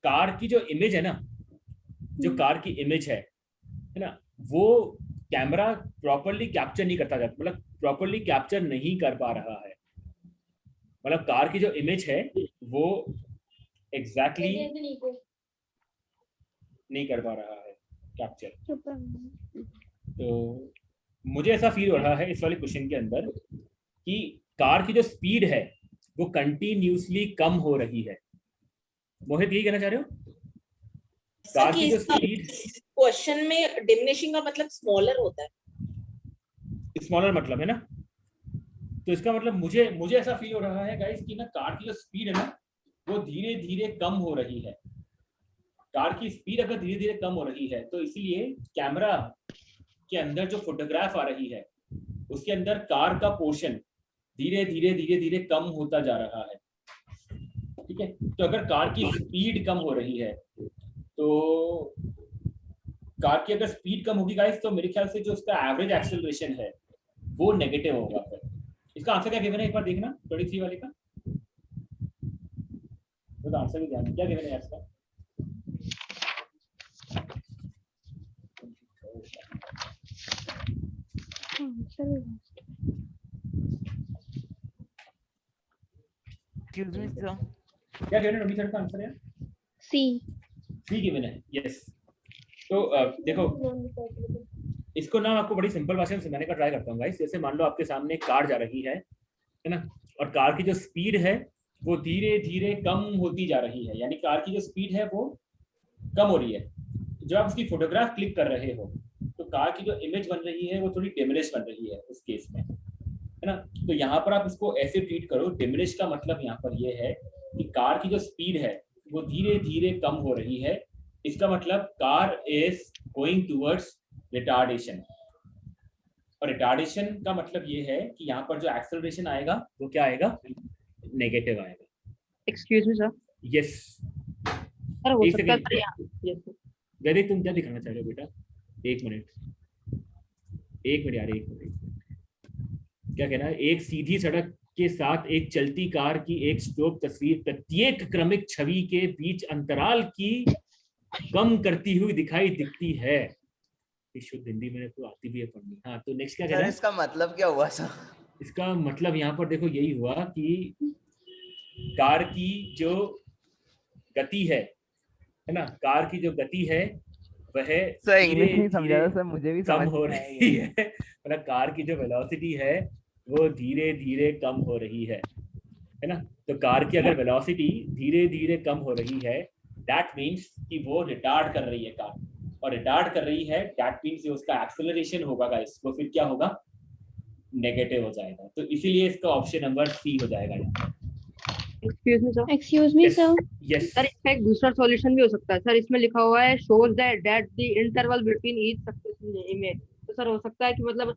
कार की जो इमेज है ना, जो कार की इमेज है ना, वो कैमरा प्रॉपर्ली कैप्चर नहीं करता जाता, मतलब प्रॉपर्ली कैप्चर नहीं कर पा रहा है। मतलब कार की जो इमेज है वो एग्जैक्टली नहीं कर पा रहा है कैप्चर। तो मुझे ऐसा फील हो रहा है इस वाले क्वेश्चन के अंदर कि कार की जो स्पीड है वो कंटिन्यूसली कम हो रही है। मोहित यही कहना चाह रहे हो? कार की जो स्पीड, क्वेश्चन में डिमिनिशिंग का मतलब स्मॉलर होता है, स्मॉलर मतलब है ना, तो इसका मतलब मुझे ऐसा फील हो रहा है गाइस कि ना कार की जो स्पीड है ना वो धीरे धीरे कम हो रही है। कार की स्पीड अगर धीरे धीरे कम हो रही है तो इसीलिए कैमरा के अंदर जो फोटोग्राफ आ रही है उसके अंदर कार का पोर्शन धीरे धीरे कम होता जा रहा है। ठीक है, तो अगर कार की स्पीड कम हो रही है तो कार की अगर स्पीड कम होगी गाइस तो मेरे ख्याल से जो उसका एवरेज एक्सेलरेशन है वो नेगेटिव होगा। फिर इसका आंसर क्या गिवन है एक बार देखना 23 वाले का, तो आंसर भी ध्यान क्या गिवन है इसका। एक्सक्यूज मी सर, क्या गिवन है 23 का आंसर है? सी गिवन है। यस, तो देखो इसको ना आपको बड़ी सिंपल भाषा में समझाने का ट्राई करता हूँ गाइस। जैसे मान लो आपके सामने एक कार जा रही है ना, और कार की जो स्पीड है वो धीरे धीरे कम होती जा रही है, यानी कार की जो स्पीड है वो कम हो रही है। जब आप उसकी फोटोग्राफ क्लिक कर रहे हो तो कार की जो इमेज बन रही है वो थोड़ी डिमिनिश बन रही है उस केस में, है ना। तो यहाँ पर आप इसको ऐसे ट्रीट करो, डिमिनिश का मतलब यहाँ पर ये है कि कार की जो स्पीड है वो धीरे धीरे कम हो रही है। इसका मतलब car is going towards retardation, और रिटार्डेशन का मतलब ये है कि यहाँ पर जो एक्सेलरेशन आएगा वो क्या आएगा? नेगेटिव आएगा। Excuse me sir. Yes sir हो सकता है सर यस वैदिक तुम क्या दिखाना चाह रहे हो बेटा? एक मिनट यार, एक मिनट। क्या कहना है? एक सीधी सड़क के साथ एक चलती कार की एक स्टॉप तस्वीर प्रत्येक क्रमिक छवि के बीच अंतराल की कम करती हुई दिखाई दिखती है। शुद्ध हिंदी में तो आती भी है पढ़नी। हाँ, तो नेक्स्ट क्या कह रहा है? इसका मतलब क्या हुआ सर? इसका मतलब यहाँ पर देखो यही हुआ कि कार की जो गति है ना, कार की जो गति है वह सर इंग्लिश नहीं समझा रहा सर, मुझे भी कम हो रही है। मतलब कार की जो वेलोसिटी है वो धीरे धीरे कम हो रही है ना। तो कार की अगर वेलोसिटी धीरे धीरे कम हो रही है दैट मीन्स कि वो रिटार्ड कर रही है कार, और रिटार्ड कर रही है दैट मीन्स जो उसका एक्सेलरेशन होगा गाइस वो फिर क्या होगा? नेगेटिव हो जाएगा। तो इसीलिए इसका ऑप्शन नंबर सी हो जाएगा यहाँ। Excuse me sir. Yes sir इसका एक दूसरा सॉल्यूशन भी हो सकता है सर। इसमें लिखा हुआ है shows that the interval between each successive image. तो सर हो सकता है कि मतलब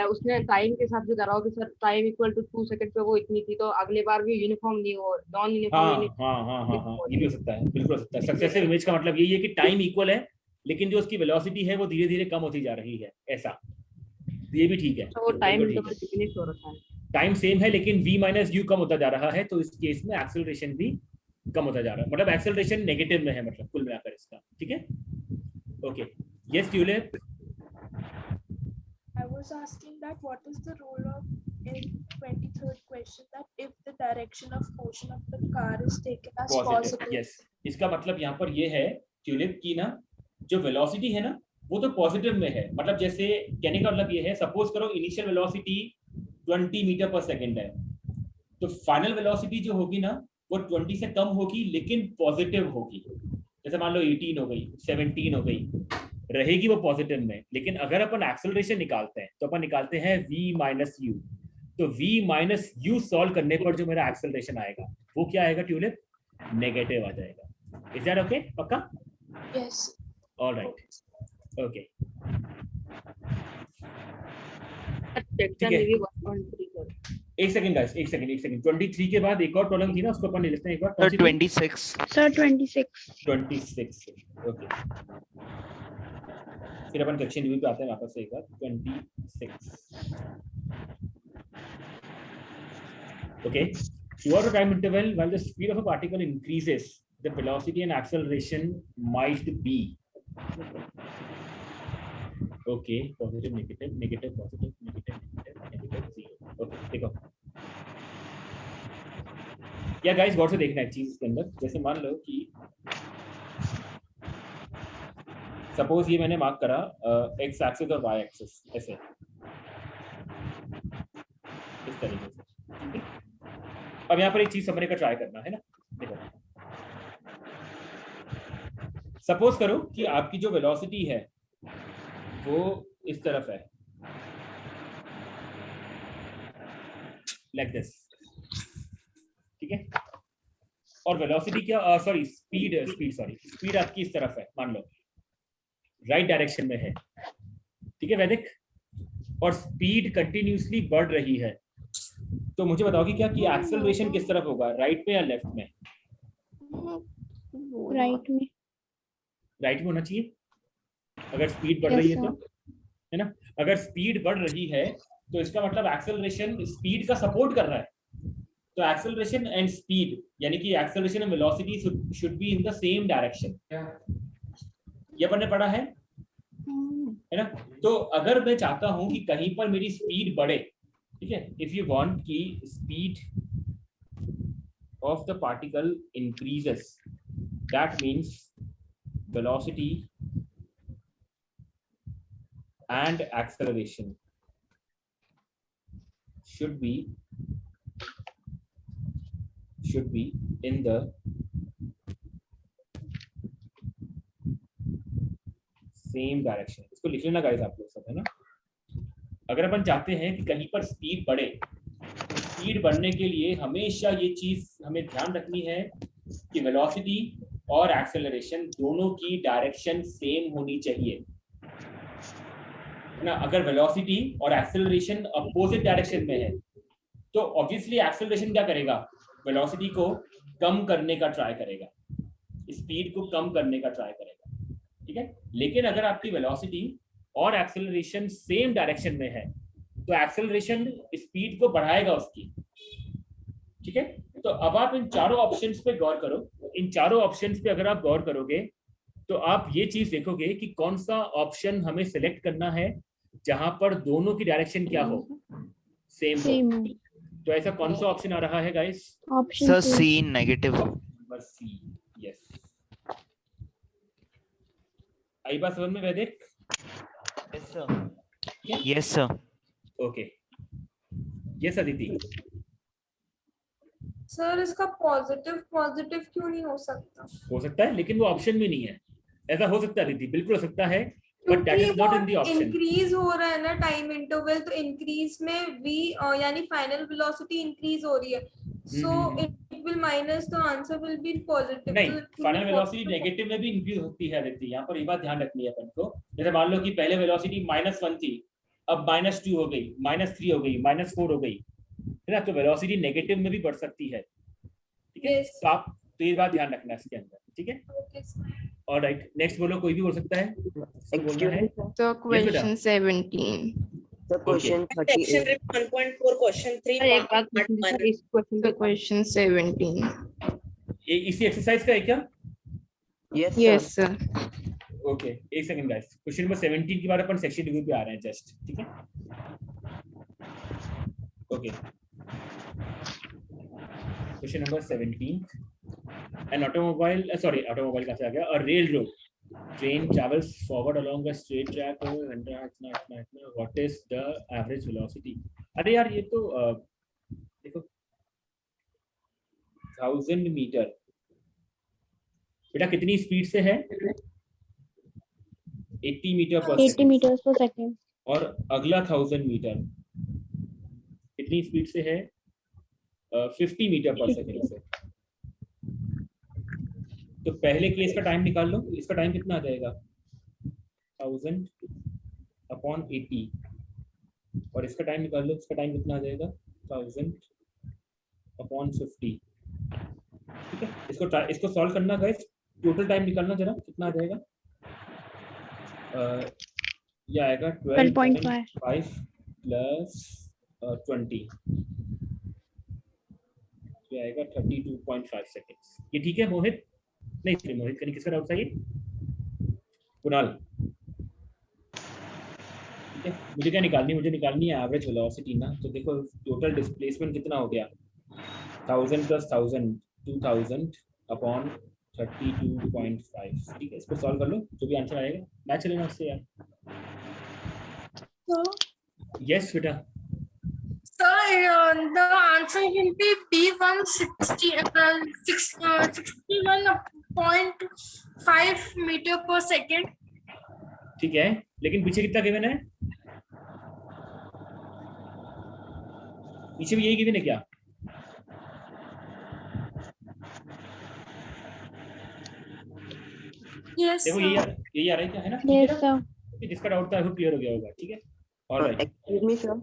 उसने टाइम के हिसाब से करा हो कि sir time equal to 2 second पे वो इतनी थी, तो अगले बार भी यूनिफॉर्म नहीं हो, नॉन यूनिफॉर्म। हाँ, ये भी हो सकता है, बिल्कुल हो सकता है। सक्सेसिव इमेज का मतलब यही है कि टाइम इक्वल है लेकिन जो उसकी वेलोसिटी है वो धीरे धीरे कम होती जा रही है, ऐसा। ये भी ठीक है। तो टाइम डिमिनिश हो रहा है, टाइम सेम है लेकिन v माइनस यू कम होता जा रहा है, तो इस केस में एक्सेलरेशन भी कम होता जा रहा है। मतलब एक्सेलरेशन नेगेटिव में है, मतलब कुल मिलाकर इसका। ठीक है, okay. Yes tulip. I was asking that what is the rule of in 23rd question that if the direction of motion of the car is taken as positive. Yes, इसका मतलब यहाँ पर ये है ट्यूलिप की ना जो वेलोसिटी है ना वो तो पॉजिटिव में है। मतलब जैसे कहने का मतलब ये है, सपोज करो initial velocity 20 metre per second है, तो फाइनल वेलोसिटी जो होगी ना वो 20 से कम होगी लेकिन पॉजिटिव होगी। जैसे मान लो 18 हो गई, 17 हो गई, रहेगी वो पॉजिटिव में। लेकिन अगर अपन एक्सेलरेशन निकालते हैं तो अपन निकालते हैं v माइनस यू। तो v माइनस यू सॉल्व करने पर जो मेरा एक्सेलरेशन आएगा वो क्या आएगा ट्यूलिप? नेगेटिव आ जाएगा। Is that okay? पक्का? Yes. All right, okay. एक सेकंड गाइस, एक सेकंड 23 के बाद एक और प्रॉब्लम थी ना, उसको अपन ले लेते हैं एक बार। सर 26 सर 26 ओके, फिर अपन क्वेश्चन रिव्यू पे आते हैं वापस से एक बार। 26 okay, throughout a time interval while the speed of a particle increases the velocity and acceleration might be okay positive negative negative positive negative negative 0। Okay देखो या guys गौर से देखना एक चीज इसके अंदर। जैसे मान लो कि सपोज ये मैंने मार्क करा एक्स एक्सिस और वाई एक्सिस ऐसे इस तरीके से। अब यहाँ पर एक चीज समझने का ट्राई करना है ना। देखो सपोज करो कि आपकी जो वेलोसिटी है वो इस तरफ है, लाइक दिस, ठीक है। और वेलोसिटी क्या सॉरी स्पीड आपकी इस तरफ है, मान लो राइट डायरेक्शन में है, ठीक है वैदिक, और स्पीड कंटिन्यूसली बढ़ रही है। तो मुझे बताओ कि क्या कि एक्सेलरेशन किस तरफ होगा, राइट में या लेफ्ट में? राइट में। राइट में होना चाहिए अगर स्पीड बढ़ रही है तो, है ना। अगर स्पीड बढ़ रही है तो इसका मतलब एक्सेलरेशन स्पीड का सपोर्ट कर रहा है। तो एक्सेलरेशन एंड स्पीड यानी कि acceleration and velocity should be in the same direction. ये अपन ने पढ़ा है ना। तो अगर मैं चाहता हूं कि कहीं पर मेरी स्पीड बढ़े, ठीक है, इफ यू वांट कि speed of the particle increases, that means velocity and acceleration should be in the same direction। इसको लिख लेना गाइस आप लोग सब, है ना। अगर अपन चाहते हैं कि कहीं पर स्पीड बढ़े, स्पीड बढ़ने के लिए हमेशा ये चीज हमें ध्यान रखनी है कि वेलोसिटी और एक्सेलरेशन दोनों की डायरेक्शन सेम होनी चाहिए ना। अगर वेलोसिटी और एक्सेलरेशन अपोजिट डायरेक्शन में है तो ऑब्वियसली एक्सेलरेशन क्या करेगा, वेलोसिटी को कम करने का ट्राई करेगा, स्पीड को कम करने का ट्राई करेगा, ठीक है। लेकिन अगर आपकी वेलोसिटी और एक्सेलरेशन सेम डायरेक्शन में है तो एक्सेलरेशन स्पीड को बढ़ाएगा उसकी, ठीक है। तो अब आप इन चारों ऑप्शंस पे गौर करो। इन चारों ऑप्शंस पे अगर आप गौर करोगे तो आप ये चीज देखोगे कि कौन सा ऑप्शन हमें सिलेक्ट करना है जहां पर दोनों की डायरेक्शन क्या हो, सेम हो। तो ऐसा कौन सा ऑप्शन आ रहा है guys? Sir C negative. Number C, yes. आई बात समझ में Vaidik? Yes sir. Yes sir. Okay, yes Aditi. Sir इसका पॉजिटिव क्यों नहीं हो सकता? हो सकता है लेकिन वो ऑप्शन में नहीं है। ऐसा हो सकता है दीदी, बिल्कुल हो सकता है, but that is not in the option. Increase हो रहा है ना टाइम इंटरवल, तो इंक्रीज में v यानी फाइनल वेलोसिटी इंक्रीज हो रही है, so it will minus, the answer will be positive. नहीं, फाइनल वेलोसिटी नेगेटिव में भी इंक्रीज होती है अदिति। यहाँ पर ये बात ध्यान रखनी है अपन को। जैसे मान लो कि पहले वेलोसिटी -1 थी, अब -2 हो गई, -3 हो गई, -4 हो गई, है ना। तो वेलोसिटी नेगेटिव में भी बढ़ सकती है, ठीक है। तो आप तो ये बात ध्यान रखना इसके अंदर, ठीक है। ऑलराइट, नेक्स्ट बोलो, कोई भी बोल सकता है। तो क्वेश्चन 17, सर क्वेश्चन 38, 1.4 क्वेश्चन 3 एक बात सर, इस क्वेश्चन तो क्वेश्चन 17 ये इसी एक्सरसाइज का है क्या? Yes sir. ओके, एक सेकंड गाइस। क्वेश्चन नंबर 17 के बाद अपन सेक्शन रिव्यू पे आ रहे हैं जस्ट, ठीक है। Okay, question number 17, an automobile कहाँ से आ गया? A railroad train travels forward along a straight track over इतना, what is the average velocity? अरे यार ये तो देखो 1000 मीटर, बेटा कितनी स्पीड से है? 80 मीटर पर 80 meters per second। और अगला 1000 मीटर कितनी स्पीड से है? 50 मीटर पर सेकेंड से। तो पहले केस का टाइम निकाल लो, इसका टाइम कितना आ जाएगा? 1000 अपॉन 80, और इसका टाइम निकाल लो, इसका टाइम कितना आ जाएगा? 2000 अपॉन 50। ठीक है, इसको सॉल्व करना गाइस, टोटल टाइम निकालना जरा, कितना आ जाएगा? ये आएगा 12.5 प्लस 20, ये आएगा 32.5 सेकेंड्स। ये ठीक है मोहित? नहीं मोहित का नहीं, किसका डाउट था ये? कुणाल। ठीक है, मुझे क्या निकालनी, मुझे निकालनी है एवरेज वेलोसिटी ना। तो देखो टोटल डिस्प्लेसमेंट कितना हो गया, 1000 प्लस 1000 2000 अपॉन 32.5। ठीक है, इसको सॉल्व कर लो, जो भी आंसर आएगा मैच लेना उससे यार। यस बेटा। Sir, the answer will be B161.5 meter per second. ठीक है, लेकिन पीछे कितना गिवन है? पीछे भी यही गिवन है क्या? Yes, देखो यही आ रहा है क्या, है ना? Yes, sir. जिसका डाउट था वो क्लियर हो गया होगा। ठीक है, alright. Excuse me, sir.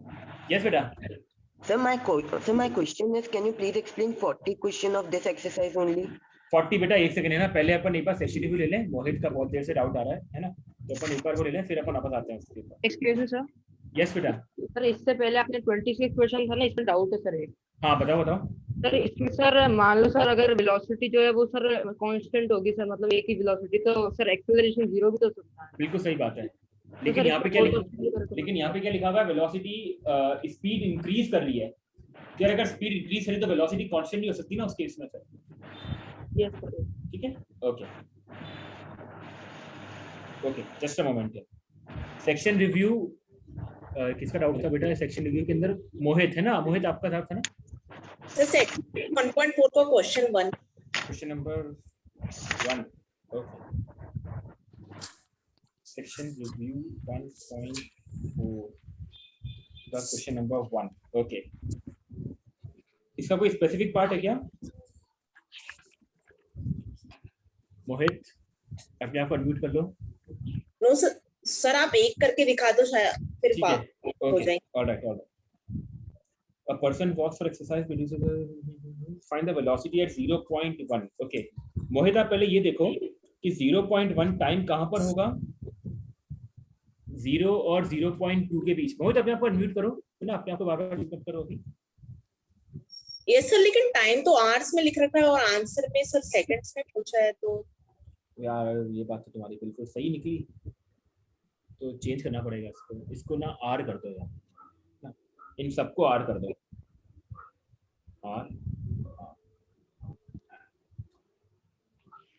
Yes बेटा। Sir, my question is, can you please explain 40 question of this exercise only? 40 बेटा, एक सेकंड है ना, पहले अपन एक बार सेशन रिव्यू ले लें। मोहित का बहुत देर से डाउट आ रहा है ना, तो अपन एक बार वो ले लें, फिर अपन वापस आते हैं उसके ऊपर। Excuse me sir. यस बेटा। सर इससे पहले आपने 26 क्वेश्चन था ना, इसमें डाउट है सर एक। हाँ बताओ। सर इसमें सर मान लो सर अगर वेलोसिटी जो है वो सर कांस्टेंट होगी सर, मतलब एक ही वेलोसिटी, तो सर एक्सेलरेशन 0 भी तो सकता है। बिल्कुल सही बात है, लेकिन यहाँ पे क्या लिखा हुआ है, वेलोसिटी स्पीड इंक्रीज कर रही है। यार अगर स्पीड इंक्रीज करें तो वेलोसिटी कांस्टेंट नहीं हो सकती ना उस केस में सर। Yes sir. ठीक है, okay just a moment. Section review किसका डाउट था बेटा? सेक्शन रिव्यू के अंदर मोहित है ना, मोहित आपका डाउट था ना? सर सेक्शन 1.4 का question number 1। Okay, section review 1.4 का क्वेश्चन नंबर 1। ओके, इसका कोई स्पेसिफिक पार्ट है क्या मोहित? अपने आप को अनम्यूट कर लो। नो सर आप एक करके दिखा दो शायद फिर हो जाएगा। Alright. A person walks for exercise, find the velocity at 0.1. Okay मोहित, आप पहले ये देखो कि 0.1 टाइम कहां पर होगा, 0 और 0.2 के बीच। मोहित अपने आप को अनम्यूट करो ना, अपने आप को बार-बार डिस्टर्ब करो अभी। यस सर, लेकिन टाइम तो आवर्स में लिख रखा है और आंसर में सर सेकंड्स में पूछा है। तो यार ये बात तो तुम्हारी बिल्कुल सही निकली, तो चेंज करना पड़ेगा इसको ना आर कर दो यार, इन सबको आर कर दो। आर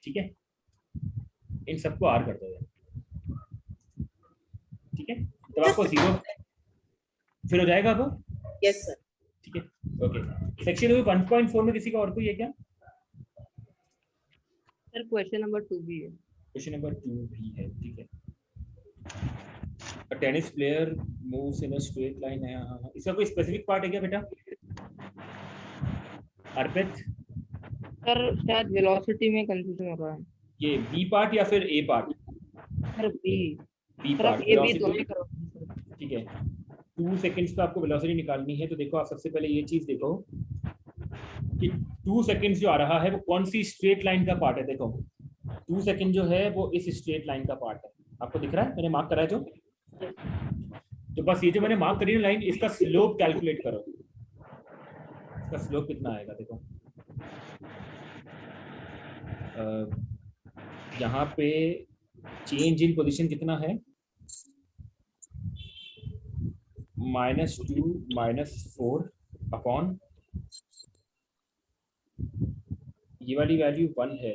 ठीक है, इन सबको आर कर दो यार। ठीक है, तो आपको 0 फिर हो जाएगा अब। Yes sir. ठीक है, ओके। सेक्शन 1.4 में किसी का और कोई है क्या? सर क्वेश्चन नंबर 2 भी है। क्वेश्चन नंबर 2 भी है, ठीक है। A tennis player moves in a straight line है। हाँ, इसका कोई स्पेसिफिक पार्ट है क्या बेटा? अर्पित सर शायद वेलोसिटी में कंफ्यूजन हो रहा है। ये बी पार्ट या फिर A part? Sir B part velocity. ठीक है, 2 सेकंड्स पे आपको वेलोसिटी निकालनी है। तो देखो आप सबसे पहले ये चीज देखो कि 2 सेकंड्स जो आ रहा है वो कौन सी स्ट्रेट लाइन का पार्ट है। देखो 2 सेकंड जो है वो इस स्ट्रेट लाइन का पार्ट है। आपको दिख रहा है, मैंने मार्क करा है जो। तो बस ये जो मैंने मार्क करी है लाइन, इसका स्लोप कैलकुलेट करो। इसका स्लोप कितना आएगा देखो, यहाँ पे चेंज इन पोजीशन कितना है, -2 -4 अपॉन ये वाली वैल्यू 1 है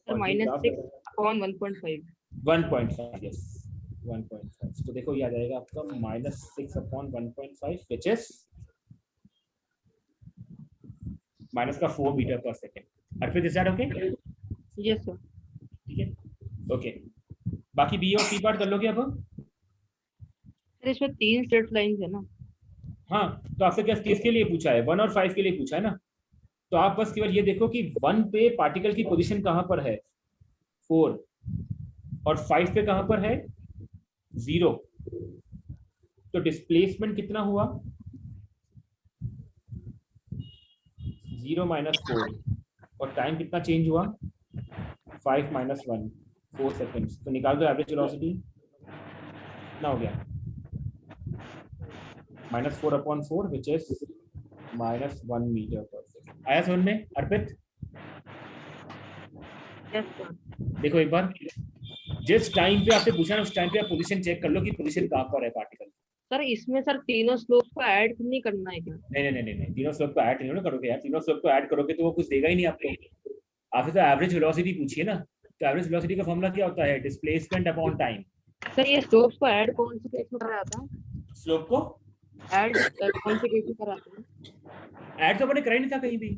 और -6 अपॉन 1.5। 1.5 यस 1.5। तो देखो ये आ जाएगा आपका -6 upon 1.5 which is -4 metre per second. Arpit is that okay? Yes sir. ठीक है, ओके। बाकी बी और सी पार्ट कर लोगे अब? सर इसमें 3 स्ट्रेट लाइंस है ना। हाँ, तो आपसे क्या किसके लिए पूछा है? 1 और 5 के लिए पूछा है ना। तो आप बस केवल ये देखो कि 1 पे पार्टिकल की पोजीशन कहां पर है 4 और 5 पे कहां पर है 0। तो डिस्प्लेसमेंट कितना हुआ 0 - 4 और टाइम कितना चेंज हुआ 5 - 1 4 सेकंड्स। तो निकाल दो एवरेज वेलोसिटी ना हो गया -4/4 which is -1 metre per second. आया समझ में अर्पित? देखो एक बार जिस टाइम पे आपसे पूछा ना उस टाइम पे आप पोजीशन चेक कर लो कि पोजीशन कहां पर है पार्टिकल। सर इसमें सर तीनों स्लोप को ऐड नहीं करना है क्या? नहीं तीनों स्लोप को ऐड नहीं ना करोगे यार। तीनों स्लोप को ऐड करोगे तो वो कुछ देगा ही नहीं आपको। आपसे तो एवरेज वेलोसिटी पूछिए ना। तो एवरेज वेलोसिटी का फॉर्मूला क्या होता है? Displacement upon time. सर ये स्लोप को ऐड कौन से केस में करा जाता है? स्लोप को ऐड कौन से केस में कराते हैं? ऐड तो अपने करा ही नहीं था कहीं भी।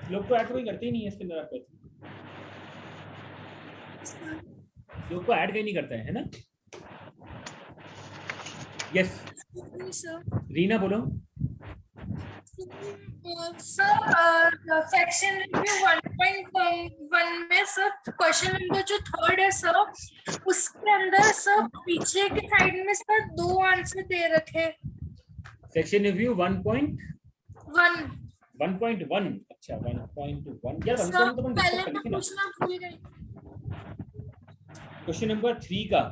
स्लोप को ऐड तो कोई करते ही नहीं है इसके अंदर। आप स्लोप को ऐड कहीं नहीं करते हैं, है ना? यस रीना बोलो। सर सेक्शन रिव्यू 1.1 में सर क्वेश्चन नंबर जो 3rd है सर उसके अंदर सर पीछे के साइड में सर 2 आंसर दे रखे। सेक्शन रिव्यू 1.1 1.1 अच्छा 1.1 यार सर पहले मैं पूछना भूल गई। क्वेश्चन नंबर 3 का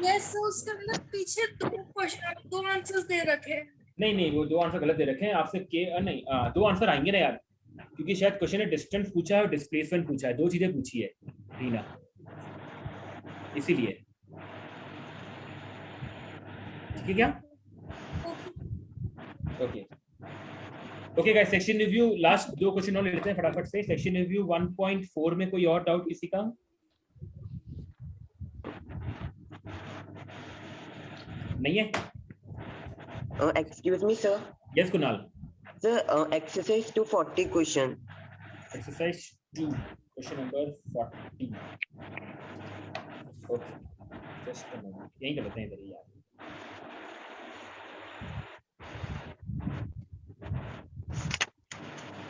यस सर उसके अंदर पीछे 2 आंसर्स दे रखे। नहीं वो 2 आंसर गलत दे रखे हैं आपसे। के नहीं 2 आंसर आएंगे ना यार, क्योंकि शायद क्वेश्चन ने डिस्टेंस पूछा है और डिस्प्लेसमेंट पूछा है। 2 चीजें पूछी है रीना, इसीलिए। ठीक है क्या? Okay guys, section review last 2 question और लेते हैं फटाफट से। सेक्शन रिव्यू 1.4 में कोई और डाउट किसी का? नहीं है? Excuse me, sir. Yes, Kunal. Sir, exercise 240 question. Exercise 2, question number 40. Okay, just a moment. यहीं कर लेते हैं इधर ही यार।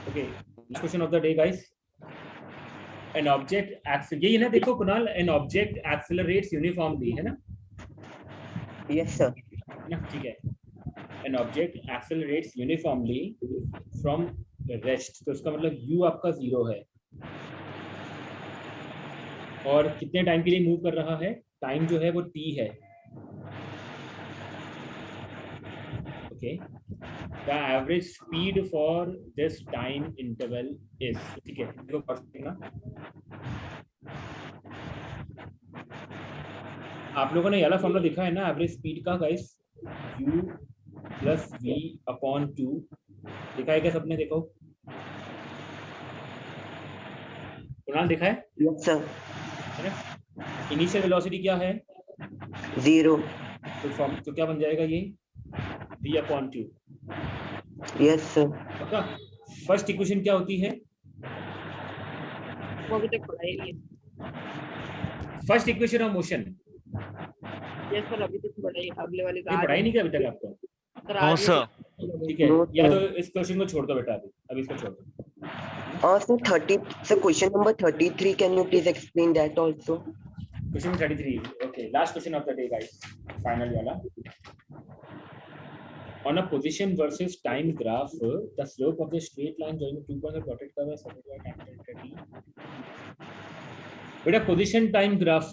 Okay, last question of the day, guys. An object यही है ना? देखो Kunal, an object accelerates uniformly, है ना? Yes, sir. ना ठीक है। An object accelerates uniformly from rest, तो इसका मतलब u आपका 0 है और कितने टाइम के लिए मूव कर रहा है? टाइम जो है वो t है। Okay, the average speed for this time interval is, ठीक है, देखो पढ़ सकना। आप लोगों ने ये वाला फॉर्मूला देखा है ना एवरेज स्पीड का गाइस? u + v/2 देखा है क्या सबने? देखो कुणाल देखा है? Yes, sir. इनिशियल वेलोसिटी क्या है? 0. तो क्या बन जाएगा ये? v/2। Yes, sir. पक्का? फर्स्ट इक्वेशन क्या होती है? वो अभी तक पढ़ाई नहीं है। First equation of motion. Yes sir, अभी तक पढ़ाई अगले वाले का पढ़ाई नहीं किया अभी तक आपको? No sir. ठीक है, या तो इस क्वेश्चन को छोड़ दो बेटा, अभी इसको छोड़ दो। और sir 30, sir question number 33, can you please explain that also? Question 33, okay, last question of the day guys, final वाला। On a position versus time graph, the slope of the straight line joining two points are plotted curve as बेटा position time graph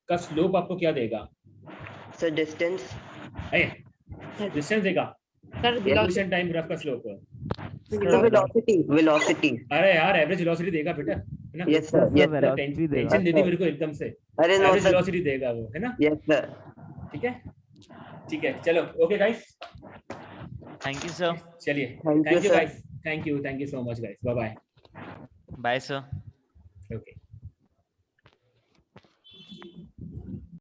का slope आपको क्या देगा? Sir distance. Distance देगा sir. Position time graph का slope velocity. अरे यार average velocity देगा बेटा, है ना? यस सर, टेंशन दे दी मेरे को एकदम से। अरे नो एवरेज सर, वेलोसिटी देगा वो, है ना? Yes sir. ठीक है चलो, okay guys, thank you sir. चलिए, thank you guys, thank you so much guys, bye bye. Bye sir.